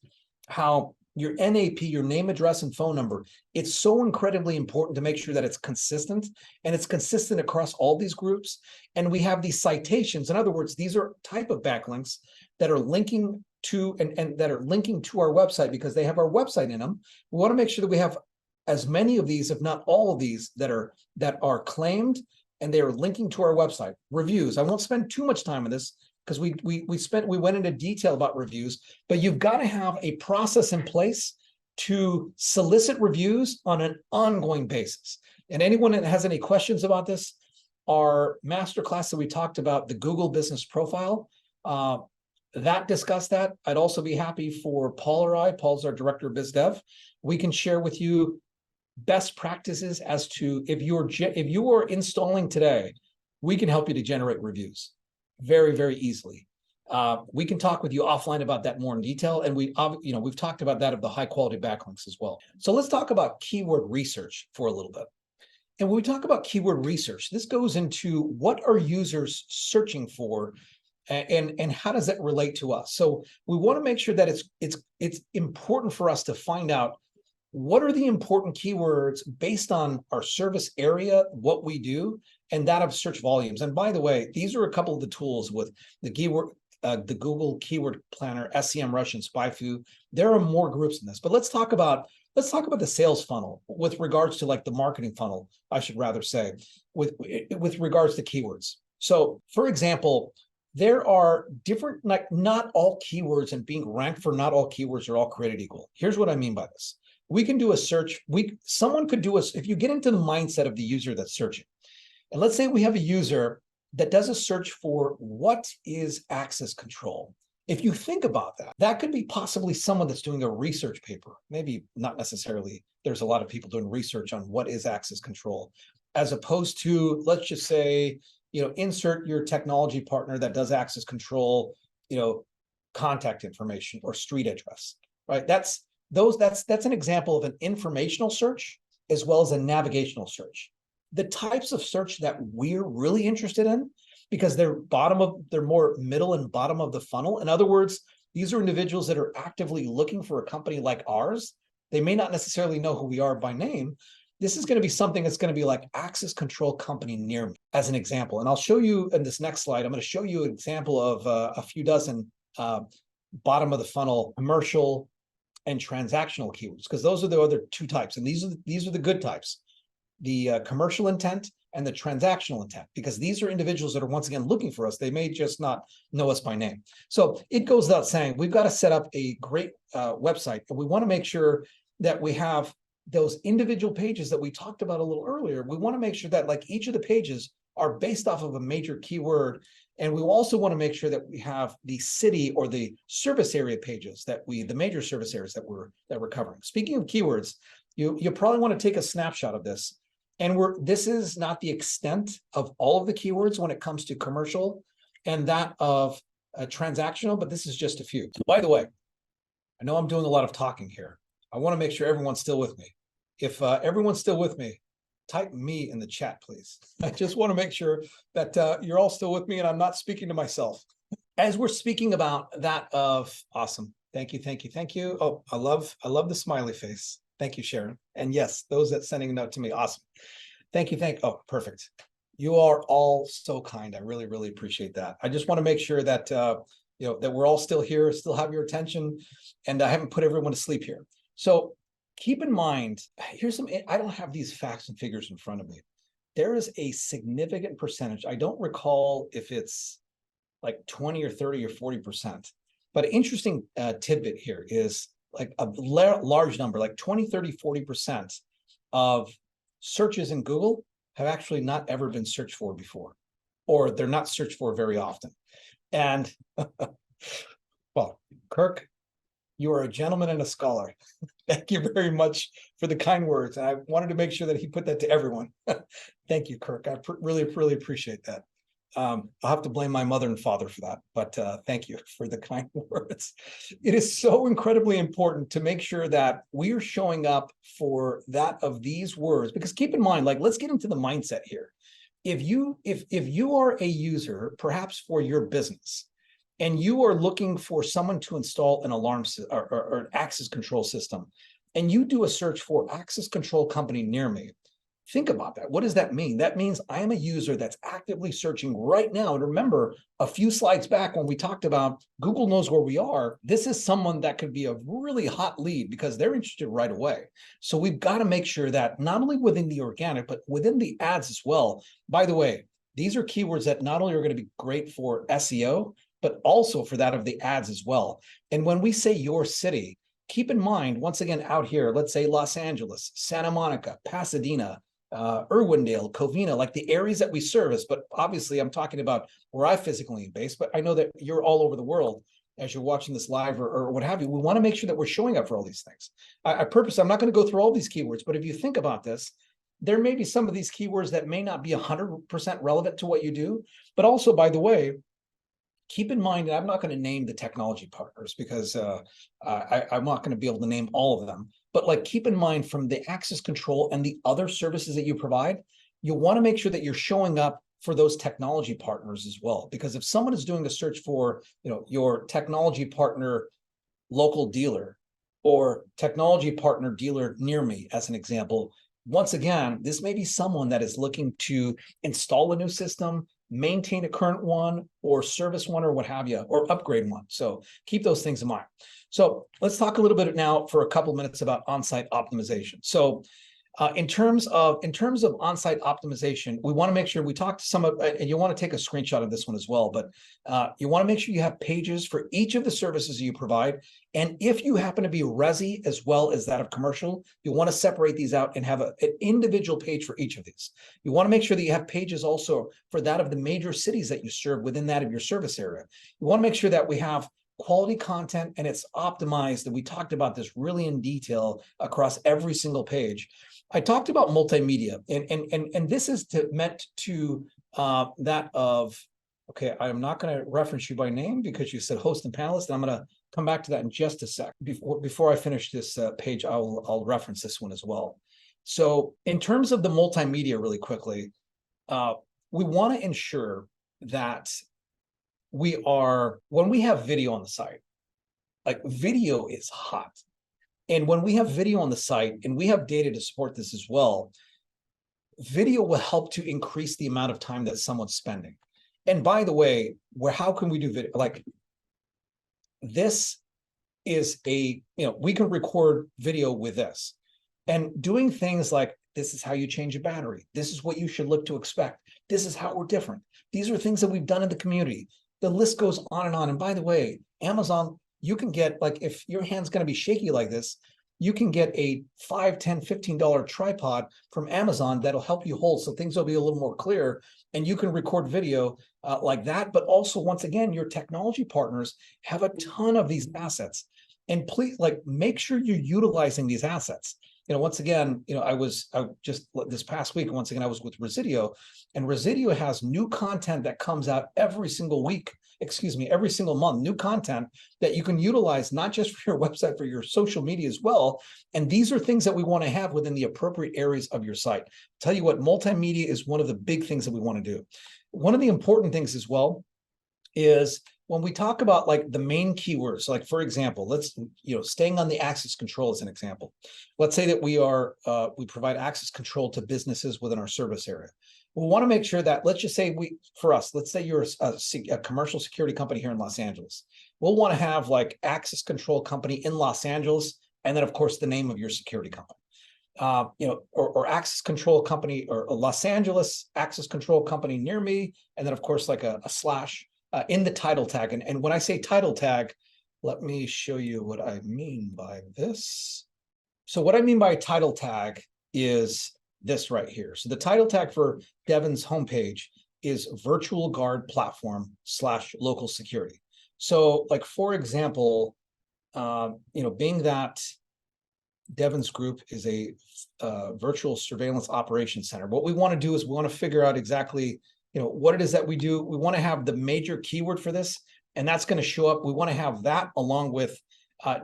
how your NAP, your name, address, and phone number, it's so incredibly important to make sure that it's consistent, and it's consistent across all these groups. And we have these citations. In other words, these are type of backlinks that are linking to and that are linking to our website because they have our website in them. We want to make sure that we have as many of these, if not all of these, that are claimed and they are linking to our website. Reviews. I won't spend too much time on this because we went into detail about reviews, but you've got to have a process in place to solicit reviews on an ongoing basis. And anyone that has any questions about this, our masterclass that we talked about, the Google Business Profile, that discussed that. I'd also be happy for Paul or I, Paul's our Director of Biz Dev. We can share with you best practices as to if you are installing today, we can help you to generate reviews very, very easily. We can talk with you offline about that more in detail. And we've talked about that of the high quality backlinks as well. So let's talk about keyword research for a little bit. And when we talk about keyword research, this goes into what are users searching for and how does that relate to us? So we want to make sure that it's important for us to find out what are the important keywords based on our service area, what we do, and that of search volumes. And by the way, these are a couple of the tools with the keyword, the Google Keyword Planner, SEMrush, and SpyFu. There are more groups in this, but let's talk about the sales funnel with regards to like the marketing funnel, I should rather say, with regards to keywords. So, for example, there are different, like not all keywords and being ranked for not all keywords are all created equal. Here's what I mean by this. We can do a search. Someone could do if you get into the mindset of the user that's searching, and let's say we have a user that does a search for what is access control. If you think about that, that could be possibly someone that's doing a research paper. Maybe not necessarily. There's a lot of people doing research on what is access control, as opposed to, let's just say, insert your technology partner that does access control, contact information or street address, right? That's an example of an informational search as well as a navigational search. The types of search that we're really interested in, because they're more middle and bottom of the funnel. In other words, these are individuals that are actively looking for a company like ours. They may not necessarily know who we are by name. This is going to be something that's going to be like access control company near me, as an example. And I'll show you in this next slide, I'm going to show you an example of a few dozen bottom of the funnel commercial and transactional keywords, because those are the other two types. And these are the good types, the commercial intent and the transactional intent, because these are individuals that are once again looking for us. They may just not know us by name. So it goes without saying, we've got to set up a great website, and we want to make sure that we have those individual pages that we talked about a little earlier. We want to make sure that like each of the pages are based off of a major keyword. And we also want to make sure that we have the city or the service area pages the major service areas that we're covering. Speaking of keywords, you probably want to take a snapshot of this. And this is not the extent of all of the keywords when it comes to commercial and that of transactional, but this is just a few. By the way, I know I'm doing a lot of talking here. I want to make sure everyone's still with me. If everyone's still with me, type me in the chat, please. I just want to make sure that you're all still with me and I'm not speaking to myself. As we're speaking about that of awesome. Thank you, thank you, thank you. Oh, I love the smiley face. Thank you, Sharon. And yes, those that sending a note to me, awesome. Thank you, oh, perfect. You are all so kind. I really, really appreciate that. I just want to make sure that that we're all still here, still have your attention, and I haven't put everyone to sleep here. So keep in mind, I don't have these facts and figures in front of me. There is a significant percentage. I don't recall if it's like 20 or 30 or 40%, but an interesting tidbit here is like a large number, like 20, 30, 40% of searches in Google have actually not ever been searched for before, or they're not searched for very often. And well, Kirk, you are a gentleman and a scholar. Thank you very much for the kind words. And I wanted to make sure that he put that to everyone. Thank you, Kirk. I really, really appreciate that. I'll have to blame my mother and father for that, but thank you for the kind words. It is so incredibly important to make sure that we are showing up for that of these words, because keep in mind, like, let's get into the mindset here. If you are a user, perhaps for your business, and you are looking for someone to install an alarm or an access control system, and you do a search for access control company near me, think about that. What does that mean? That means I am a user that's actively searching right now. And remember, a few slides back when we talked about Google knows where we are, this is someone that could be a really hot lead because they're interested right away. So we've got to make sure that not only within the organic, but within the ads as well. By the way, these are keywords that not only are going to be great for SEO, but also for that of the ads as well. And when we say your city, keep in mind, once again, out here, let's say Los Angeles, Santa Monica, Pasadena, Irwindale, Covina, like the areas that we service. But obviously, I'm talking about where I physically am based, but I know that you're all over the world as you're watching this live or what have you. We want to make sure that we're showing up for all these things. I'm not going to go through all these keywords, but if you think about this, there may be some of these keywords that may not be 100% relevant to what you do. But also, by the way, keep in mind, and I'm not going to name the technology partners because I'm not going to be able to name all of them. But like, keep in mind, from the access control and the other services that you provide, you want to make sure that you're showing up for those technology partners as well. Because if someone is doing a search for, your technology partner local dealer or technology partner dealer near me, as an example, once again, this may be someone that is looking to install a new system, maintain a current one, or service one, or what have you, or upgrade one. So keep those things in mind. So let's talk a little bit now for a couple of minutes about on-site optimization. So in terms of on-site optimization, we want to make sure we talk to some of, and you want to take a screenshot of this one as well, but you want to make sure you have pages for each of the services you provide. And if you happen to be resi as well as that of commercial, you want to separate these out and have an individual page for each of these. You want to make sure that you have pages also for that of the major cities that you serve within that of your service area. You want to make sure that we have quality content and it's optimized, and we talked about this really in detail across every single page. I talked about multimedia, and this is meant to that of, okay, I'm not going to reference you by name because you said host and panelist, and I'm going to come back to that in just a sec. Before I finish this page, I'll reference this one as well. So in terms of the multimedia, really quickly, we want to ensure that when we have video on the site, like video is hot. And when we have video on the site, and we have data to support this as well, video will help to increase the amount of time that someone's spending. And by the way, how can we do video? Like, this is we can record video with this. And doing things like, this is how you change a battery. This is what you should look to expect. This is how we're different. These are things that we've done in the community. The list goes on and on. And by the way, Amazon, you can get, like, if your hand's going to be shaky like this, you can get a $5, $10, $15 tripod from Amazon that'll help you hold, so things will be a little more clear, and you can record video like that. But also, once again, your technology partners have a ton of these assets, and please, make sure you're utilizing these assets. Once again, I just this past week, once again, I was with Residio, and Residio has new content that comes out every single week, every single month, new content that you can utilize, not just for your website, for your social media as well. And these are things that we want to have within the appropriate areas of your site. Tell you what, multimedia is one of the big things that we want to do. One of the important things as well is when we talk about the main keywords, like, for example, let's, staying on the access control as an example. Let's say that we provide access control to businesses within our service area. We want to make sure that, let's just say let's say you're a commercial security company here in Los Angeles. We'll want to have access control company in Los Angeles, and then of course the name of your security company. Or access control company, or a Los Angeles access control company near me, and then of course a slash in the title tag. And when I say title tag, let me show you what I mean by this. So what I mean by title tag is this right here. So the title tag for Devon's homepage is virtual guard platform / local security. So for example, being that Devon's group is a virtual surveillance operations center, what we want to do is we want to figure out exactly what it is that we do. We want to have the major keyword for this, and that's going to show up. We want to have that along with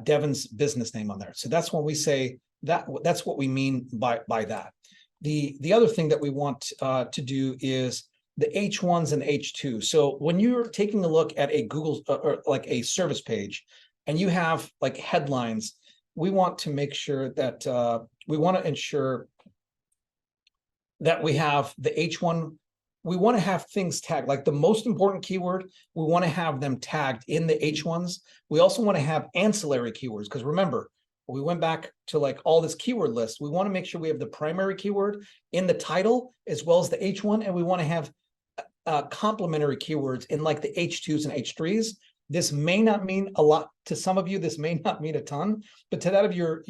Devon's business name on there. So that's when we say that, that's what we mean by that. The other thing that we want to do is the H1s and H2. So when you're taking a look at a Google or like a service page, and you have like headlines, we want to make sure that we want to ensure that we have the H1. We want to have things tagged, like the most important keyword, we want to have them tagged in the H1s. We also want to have ancillary keywords, because remember, we went back to like all this keyword list. We want to make sure we have the primary keyword in the title as well as the H1, and we want to have complementary keywords in like the H2s and H3s. This may not mean a lot to some of you. This may not mean a ton, but to that of your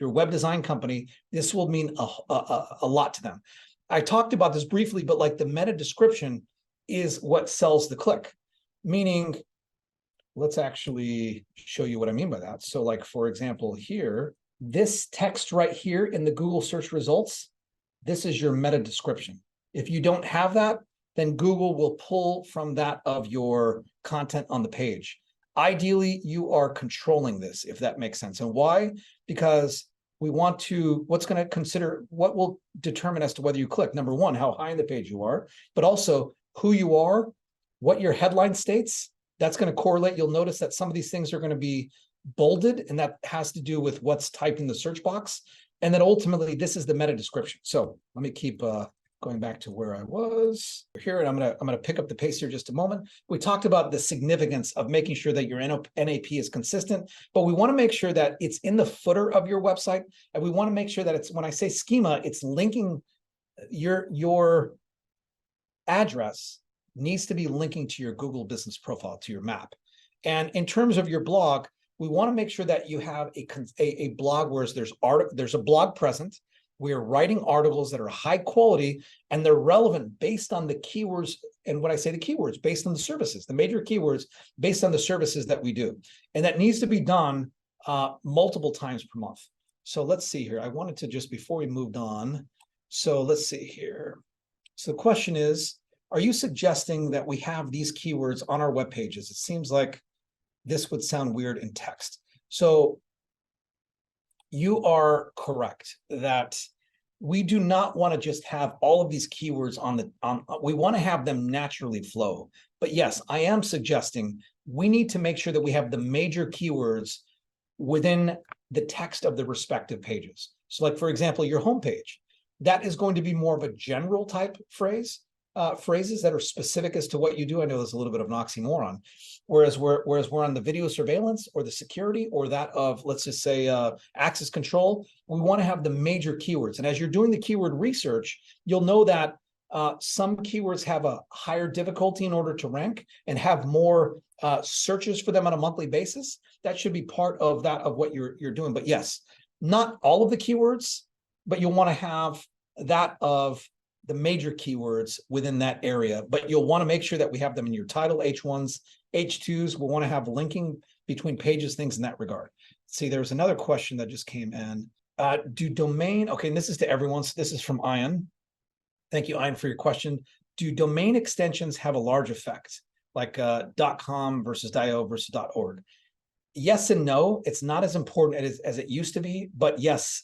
web design company, this will mean a lot to them. I talked about this briefly, but like the meta description is what sells the click. Meaning, let's actually show you what I mean by that. So like, for example, here, this text right here in the Google search results, this is your meta description. If you don't have that, then Google will pull from that of your content on the page. Ideally, you are controlling this, if that makes sense. And why? Because we want to, what will determine as to whether you click. Number one, how high in the page you are, but also who you are, what your headline states. That's going to correlate. You'll notice that some of these things are going to be bolded, and that has to do with what's typed in the search box. And then ultimately, this is the meta description. So let me keep going back to where I was here, and I'm gonna pick up the pace here just a moment. We talked about the significance of making sure that your NAP is consistent, but we want to make sure that it's in the footer of your website, and we want to make sure that it's, when I say schema, it's linking your address needs to be linking to your Google business profile, to your map. And in terms of your blog, we want to make sure that you have a blog where there's a blog present. We are writing articles that are high quality and they're relevant based on the keywords. And when I say the keywords, based on the services, the major keywords based on the services that we do. And that needs to be done multiple times per month. So let's see here. I wanted to just, before we moved on, so let's see here. So the question is, are you suggesting that we have these keywords on our web pages? It seems like this would sound weird in text. So you are correct that we do not want to just have all of these keywords we want to have them naturally flow. But yes, I am suggesting we need to make sure that we have the major keywords within the text of the respective pages. So like, for example, your homepage, that is going to be more of a general type phrases that are specific as to what you do. I know there's a little bit of an oxymoron. Whereas we're on the video surveillance or the security or that of, let's just say, access control, we want to have the major keywords. And as you're doing the keyword research, you'll know that some keywords have a higher difficulty in order to rank and have more searches for them on a monthly basis. That should be part of that, of what you're doing. But yes, not all of the keywords, but you'll want to have that of the major keywords within that area, but you'll want to make sure that we have them in your title, H1s, H2s. We'll want to have linking between pages, things in that regard. See, there's another question that just came in. Do domain, okay, and this is to everyone. So this is from Ian. Thank you, Ian, for your question. Do domain extensions have a large effect, like .com versus .io versus .org? Yes and no. It's not as important as it used to be, but yes,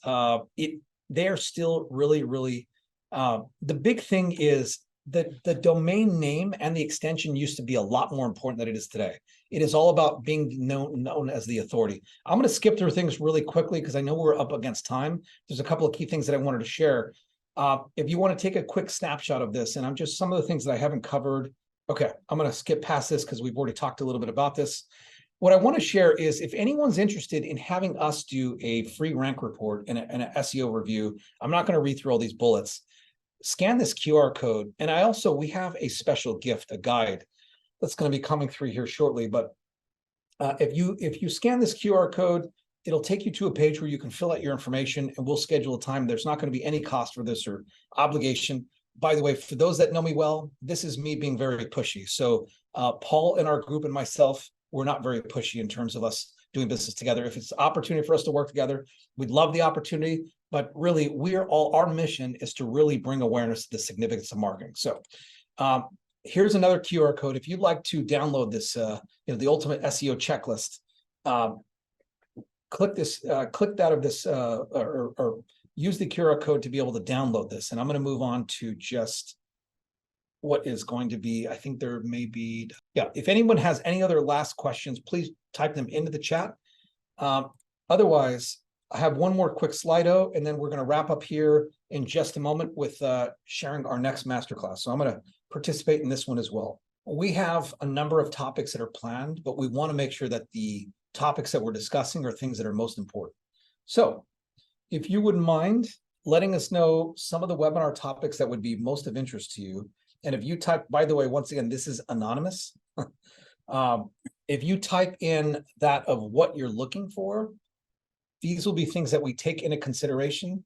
they are still really, really. The big thing is that the domain name and the extension used to be a lot more important than it is today. It is all about being known as the authority. I'm going to skip through things really quickly because I know we're up against time. There's a couple of key things that I wanted to share. If you want to take a quick snapshot of this, and I'm just some of the things that I haven't covered. Okay, I'm going to skip past this because we've already talked a little bit about this. What I want to share is if anyone's interested in having us do a free rank report and an SEO review, I'm not going to read through all these bullets. Scan this QR code. And we have a special gift, a guide that's going to be coming through here shortly. But if you scan this QR code, it'll take you to a page where you can fill out your information and we'll schedule a time. There's not going to be any cost for this or obligation. By the way, for those that know me well, this is me being very pushy. So Paul and our group and myself, we're not very pushy in terms of us doing business together. If it's an opportunity for us to work together, we'd love the opportunity. But really, our mission is to really bring awareness to the significance of marketing. So here's another QR code. If you'd like to download this, the ultimate SEO checklist, click that of this, or use the QR code to be able to download this. And I'm going to move on to just what is going to be, I think there may be, yeah, if anyone has any other last questions, please type them into the chat. Otherwise, I have one more quick Slido, and then we're going to wrap up here in just a moment with sharing our next masterclass. So I'm going to participate in this one as well. We have a number of topics that are planned, but we want to make sure that the topics that we're discussing are things that are most important. So if you wouldn't mind letting us know some of the webinar topics that would be most of interest to you. And if you type, by the way, once again, this is anonymous. If you type in that of what you're looking for, these will be things that we take into consideration.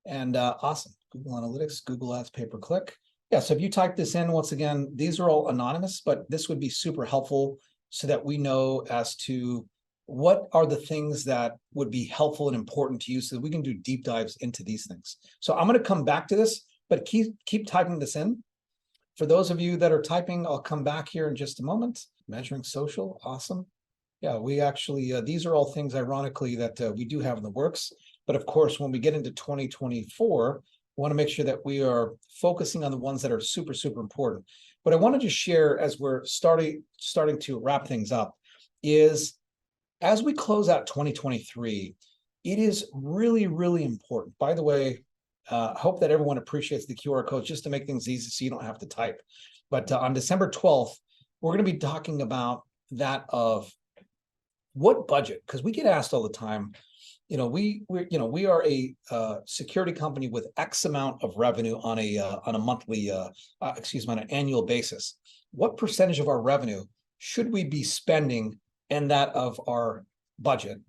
And awesome. Google Analytics, Google Ads, pay-per-click. Yeah, so if you type this in, once again, these are all anonymous, but this would be super helpful so that we know as to what are the things that would be helpful and important to you so that we can do deep dives into these things. So I'm going to come back to this, but keep typing this in. For those of you that are typing, I'll come back here in just a moment. Measuring social, awesome. Yeah, we actually, these are all things, ironically, that we do have in the works. But of course, when we get into 2024, we want to make sure that we are focusing on the ones that are super, super important. What I want to just share as we're starting to wrap things up is, as we close out 2023, it is really, really important. By the way, I hope that everyone appreciates the QR codes just to make things easy so you don't have to type. But on December 12th, we're going to be talking about that of what budget, because we get asked all the time, we are a security company with X amount of revenue on a monthly, on an annual basis. What percentage of our revenue should we be spending in that of our budget?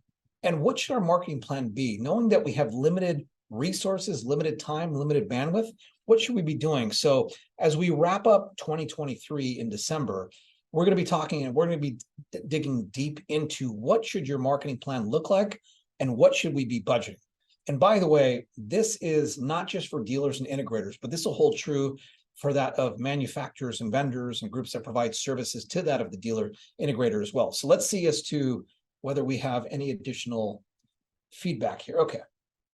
And what should our marketing plan be? Knowing that we have limited resources, limited time, limited bandwidth, what should we be doing? So as we wrap up 2023 in December, we're going to be talking and we're going to be digging deep into what should your marketing plan look like and what should we be budgeting. And by the way, this is not just for dealers and integrators, but this will hold true for that of manufacturers and vendors and groups that provide services to that of the dealer integrator as well. So let's see as to whether we have any additional feedback here. Okay,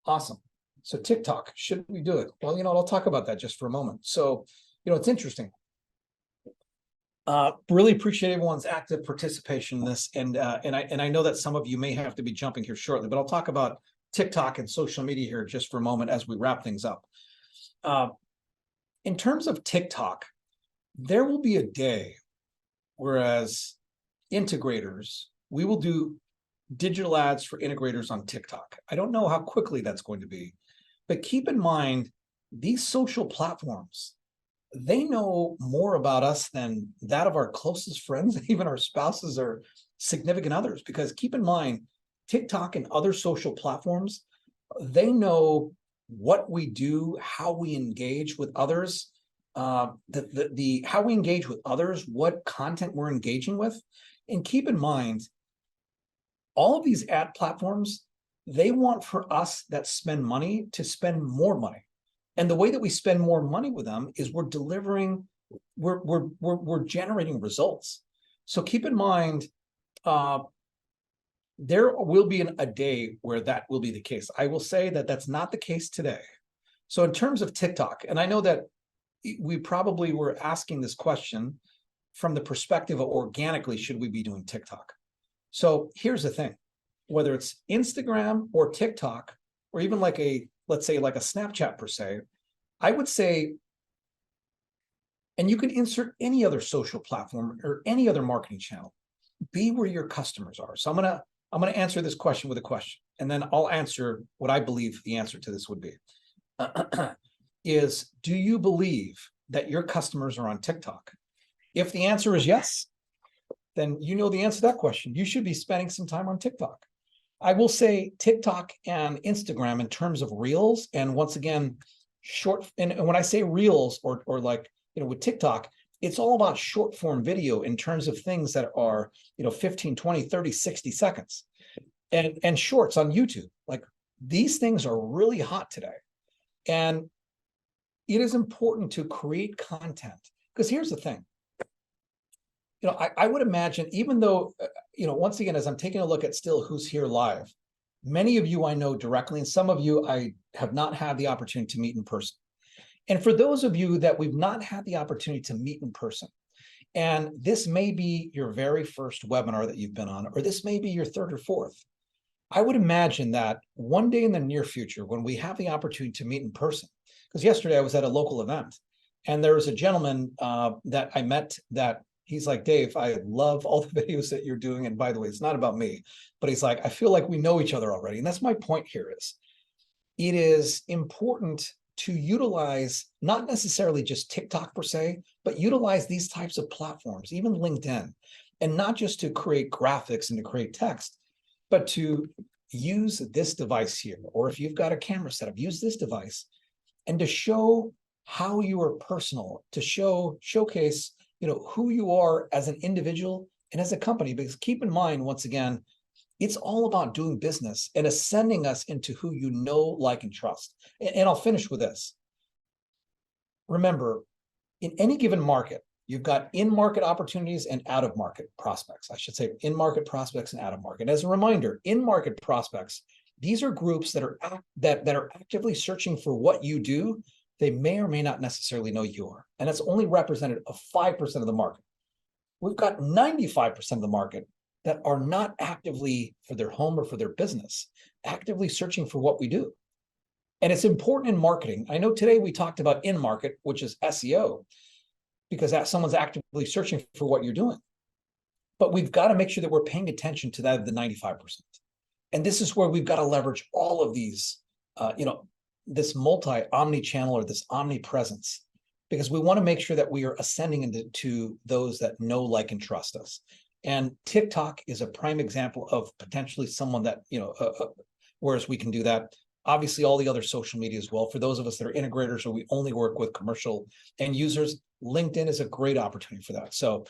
awesome. So TikTok, should we do it? Well, I'll talk about that just for a moment. So, it's interesting. Really appreciate everyone's active participation in this. And I know that some of you may have to be jumping here shortly, but I'll talk about TikTok and social media here just for a moment as we wrap things up. In terms of TikTok, there will be a day whereas integrators, we will do digital ads for integrators on TikTok. I don't know how quickly that's going to be, but keep in mind, these social platforms, they know more about us than that of our closest friends, even our spouses or significant others. Because keep in mind, TikTok and other social platforms, they know what we do, how we engage with others, how we engage with others, what content we're engaging with. And keep in mind, all of these ad platforms, they want for us that spend money to spend more money. And the way that we spend more money with them is we're delivering, we're generating results. So keep in mind, there will be a day where that will be the case. I will say that that's not the case today. So in terms of TikTok, and I know that we probably were asking this question from the perspective of organically, should we be doing TikTok? So here's the thing, whether it's Instagram or TikTok, or even like let's say like a Snapchat per se, I would say, and you can insert any other social platform or any other marketing channel, be where your customers are. So I'm gonna answer this question with a question, and then I'll answer what I believe the answer to this would be. Is, do you believe that your customers are on TikTok? If the answer is yes, then you know the answer to that question. You should be spending some time on TikTok. I will say TikTok and Instagram in terms of reels, and once again, short, and when I say reels or like, with TikTok, it's all about short form video in terms of things that are, 15, 20, 30, 60 seconds. And shorts on YouTube. Like, these things are really hot today. And it is important to create content, because here's the thing. I would imagine, even though, once again, as I'm taking a look at still who's here live, many of you I know directly, and some of you I have not had the opportunity to meet in person. And for those of you that we've not had the opportunity to meet in person, and this may be your very first webinar that you've been on, or this may be your third or fourth, I would imagine that one day in the near future, when we have the opportunity to meet in person, because yesterday I was at a local event, and there was a gentleman that I met that he's like, Dave, I love all the videos that you're doing. And by the way, it's not about me, but he's like, I feel like we know each other already. And that's my point here is, it is important to utilize not necessarily just TikTok per se, but utilize these types of platforms, even LinkedIn, and not just to create graphics and to create text, but to use this device here, or if you've got a camera setup, use this device, and to show how you are personal, to showcase, who you are as an individual and as a company. Because keep in mind, once again, it's all about doing business and ascending us into who you know, like, and trust. And I'll finish with this. Remember, in any given market, you've got in-market opportunities and out-of-market prospects. I should say in-market prospects and out-of-market. As a reminder, in-market prospects, these are groups that are actively searching for what you do. They may or may not necessarily know you are. And that's only represented of 5% of the market. We've got 95% of the market that are not actively, for their home or for their business, actively searching for what we do. And it's important in marketing. I know today we talked about in-market, which is SEO, because someone's actively searching for what you're doing. But we've got to make sure that we're paying attention to that of the 95%. And this is where we've got to leverage all of these, this omni-channel or this omnipresence, because we want to make sure that we are ascending into those that know, like, and trust us. And TikTok is a prime example of potentially someone that, whereas we can do that. Obviously, all the other social media as well. For those of us that are integrators or we only work with commercial end users, LinkedIn is a great opportunity for that. So,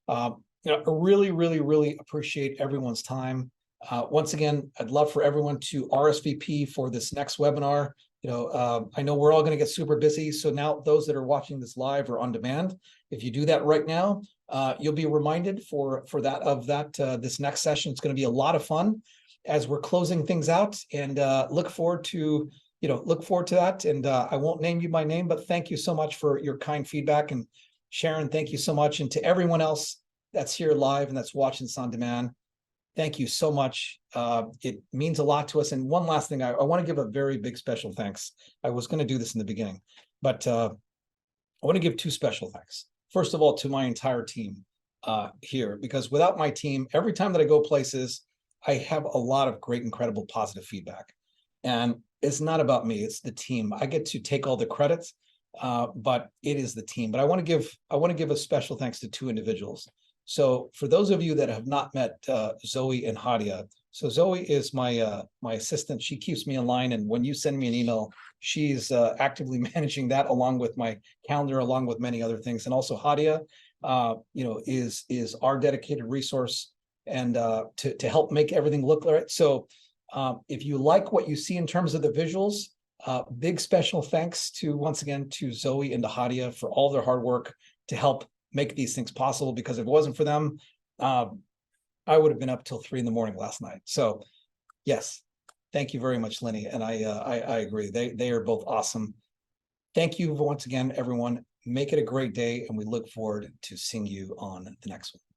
I really, really, really appreciate everyone's time. Once again, I'd love for everyone to RSVP for this next webinar. I know we're all going to get super busy. So now those that are watching this live or on demand, if you do that right now, you'll be reminded for this next session. It's going to be a lot of fun as we're closing things out, and look forward to that. And I won't name you by name, but thank you so much for your kind feedback. And Sharon, thank you so much. And to everyone else that's here live and that's watching this on demand, thank you so much. It means a lot to us. And one last thing, I want to give a very big special thanks. I was going to do this in the beginning, but I want to give two special thanks. First of all, to my entire team here, because without my team, every time that I go places, I have a lot of great, incredible, positive feedback. And it's not about me, it's the team. I get to take all the credits, but it is the team. But I want to give a special thanks to two individuals. So for those of you that have not met Zoe and Hadia, so Zoe is my assistant. She keeps me in line, and when you send me an email, she's actively managing that along with my calendar, along with many other things. And also Hadia, is our dedicated resource and to help make everything look right. So if you like what you see in terms of the visuals, big special thanks once again to Zoe and to Hadia for all their hard work to help make these things possible, because if it wasn't for them, I would have been up till 3 a.m. last night. So yes, thank you very much, Lenny. And I agree. They are both awesome. Thank you once again, everyone. Make it a great day, and we look forward to seeing you on the next one.